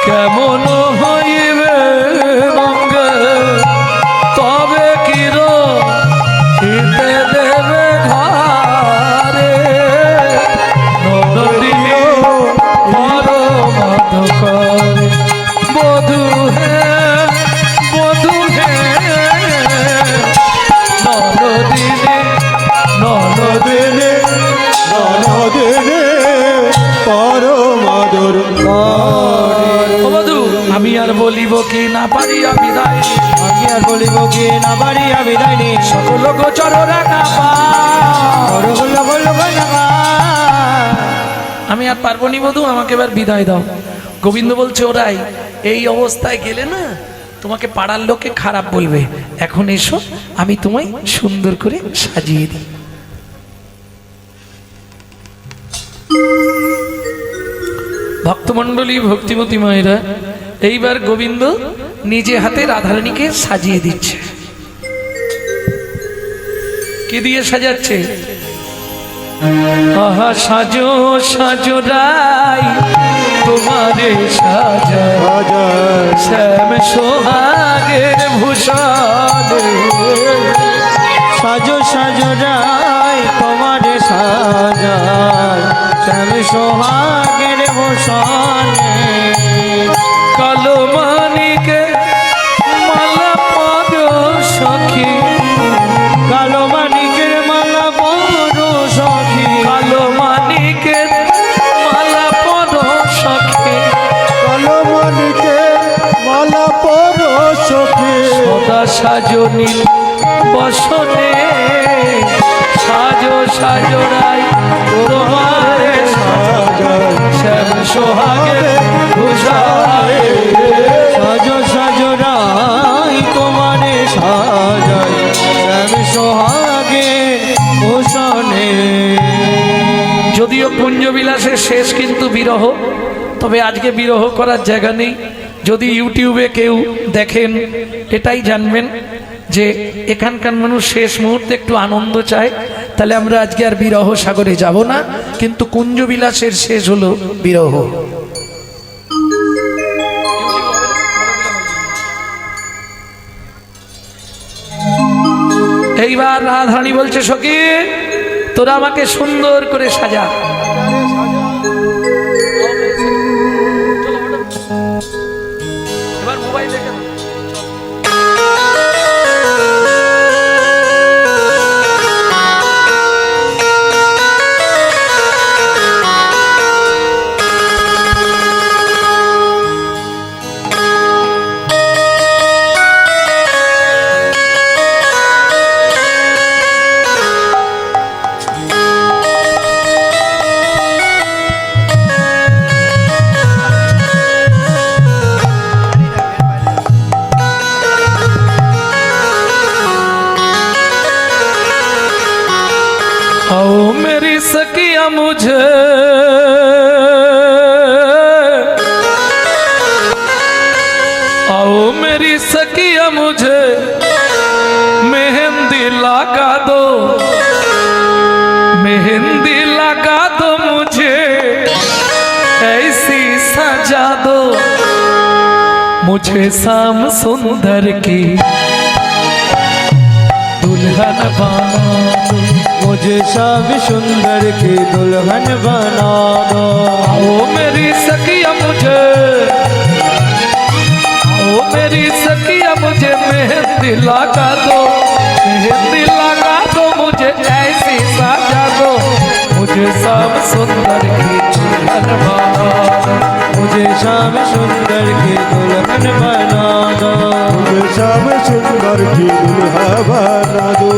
কেমন হইবে রঙ্গে, তবে কি রইতে দেবে ঘরে। ননদিনী পরমাদকারী, বধূ হে বধূ হে, ননদিনী ননদিনী। ননদিনী পরমাদর ও বধূ, আমি আর বলিব কি না পারিয়া বিদায়, আমি আর বলিব কি না বাড়িয়া বিদায় নি। সকল গোচর রাখা পা। আমি আর পারবো নি বধূ, আমাকে এবার বিদায় দাও। গোবিন্দ বলছে, ওরাই এই অবস্থায় গেলে না তোমাকে পাড়ার লোকে খারাপ বলবে, এখন এসো আমি তোমায় সুন্দর করে সাজিয়ে দিই। ভক্তমণ্ডলী, ভক্তিমতী মায়েরা, এইবার গোবিন্দ নিজে হাতে রাধারানীকে সাজিয়ে দিচ্ছে। কি দিয়ে সাজাচ্ছে? আহা সাজো সাজো রাই তোমারে সাজা, শ্যাম সোহাগের ভূষণে। সাজো সাজো রাই তোমার সাজায়, শ্যাম সোহাগের ভূষণে। কালো মানিকে মালা পদ সখী, কালো মানিকের মালা বড় সখী। কালো মানিকের মালা পদ সখী, কালো মানিকে মালা পর সখী। সদা সাজনী বসনে, সাজো সাজো রাই তোমারে সাজা, শ্যাম সোহাগের ভূষণে। সাজো সাজো রাই তোমারে সাজাই শ্যাম সোহাগের ভূষণে। যদিও কুঞ্জবিলাসের শেষ কিন্তু বিরহ, তবে আজকে বিরহ করার জায়গা নেই। যদি ইউটিউবে কেউ দেখেন এটাই জানবেন যে এখানকার মানুষ শেষ মুহূর্তে একটু আনন্দ চায়, তাহলে আমরা আজকে আর বিরহ সাগরে যাব না, কিন্তু কুঞ্জবিলাসের শেষ হলো বিরহ। এইবার রাধারানী বলছে সখী তোরা আমাকে সুন্দর করে সাজা। এবার মোবাইল দেখে নাও। आओ मेरी सखिया मुझे आओ मेरी सखिया मुझे मेहंदी लगा दो, मेहंदी लगा दो मुझे ऐसी सजा दो, मुझे शाम सुंदर की दुल्हन बना दो, मुझे श्याम सुंदर की दुल्हन बना दो। आओ मेरी सखिया मुझे, आओ मेरी सखिया मुझे मेहंदी लगा दो, मेहंदी लगा दो मुझे ऐसी सजा दो, मुझे शाम सुंदर की दुल्हन बना दो, मुझे श्याम सुंदर की दुल्हन बना दो। श्याम सुंदर की दुल्हा बना दो।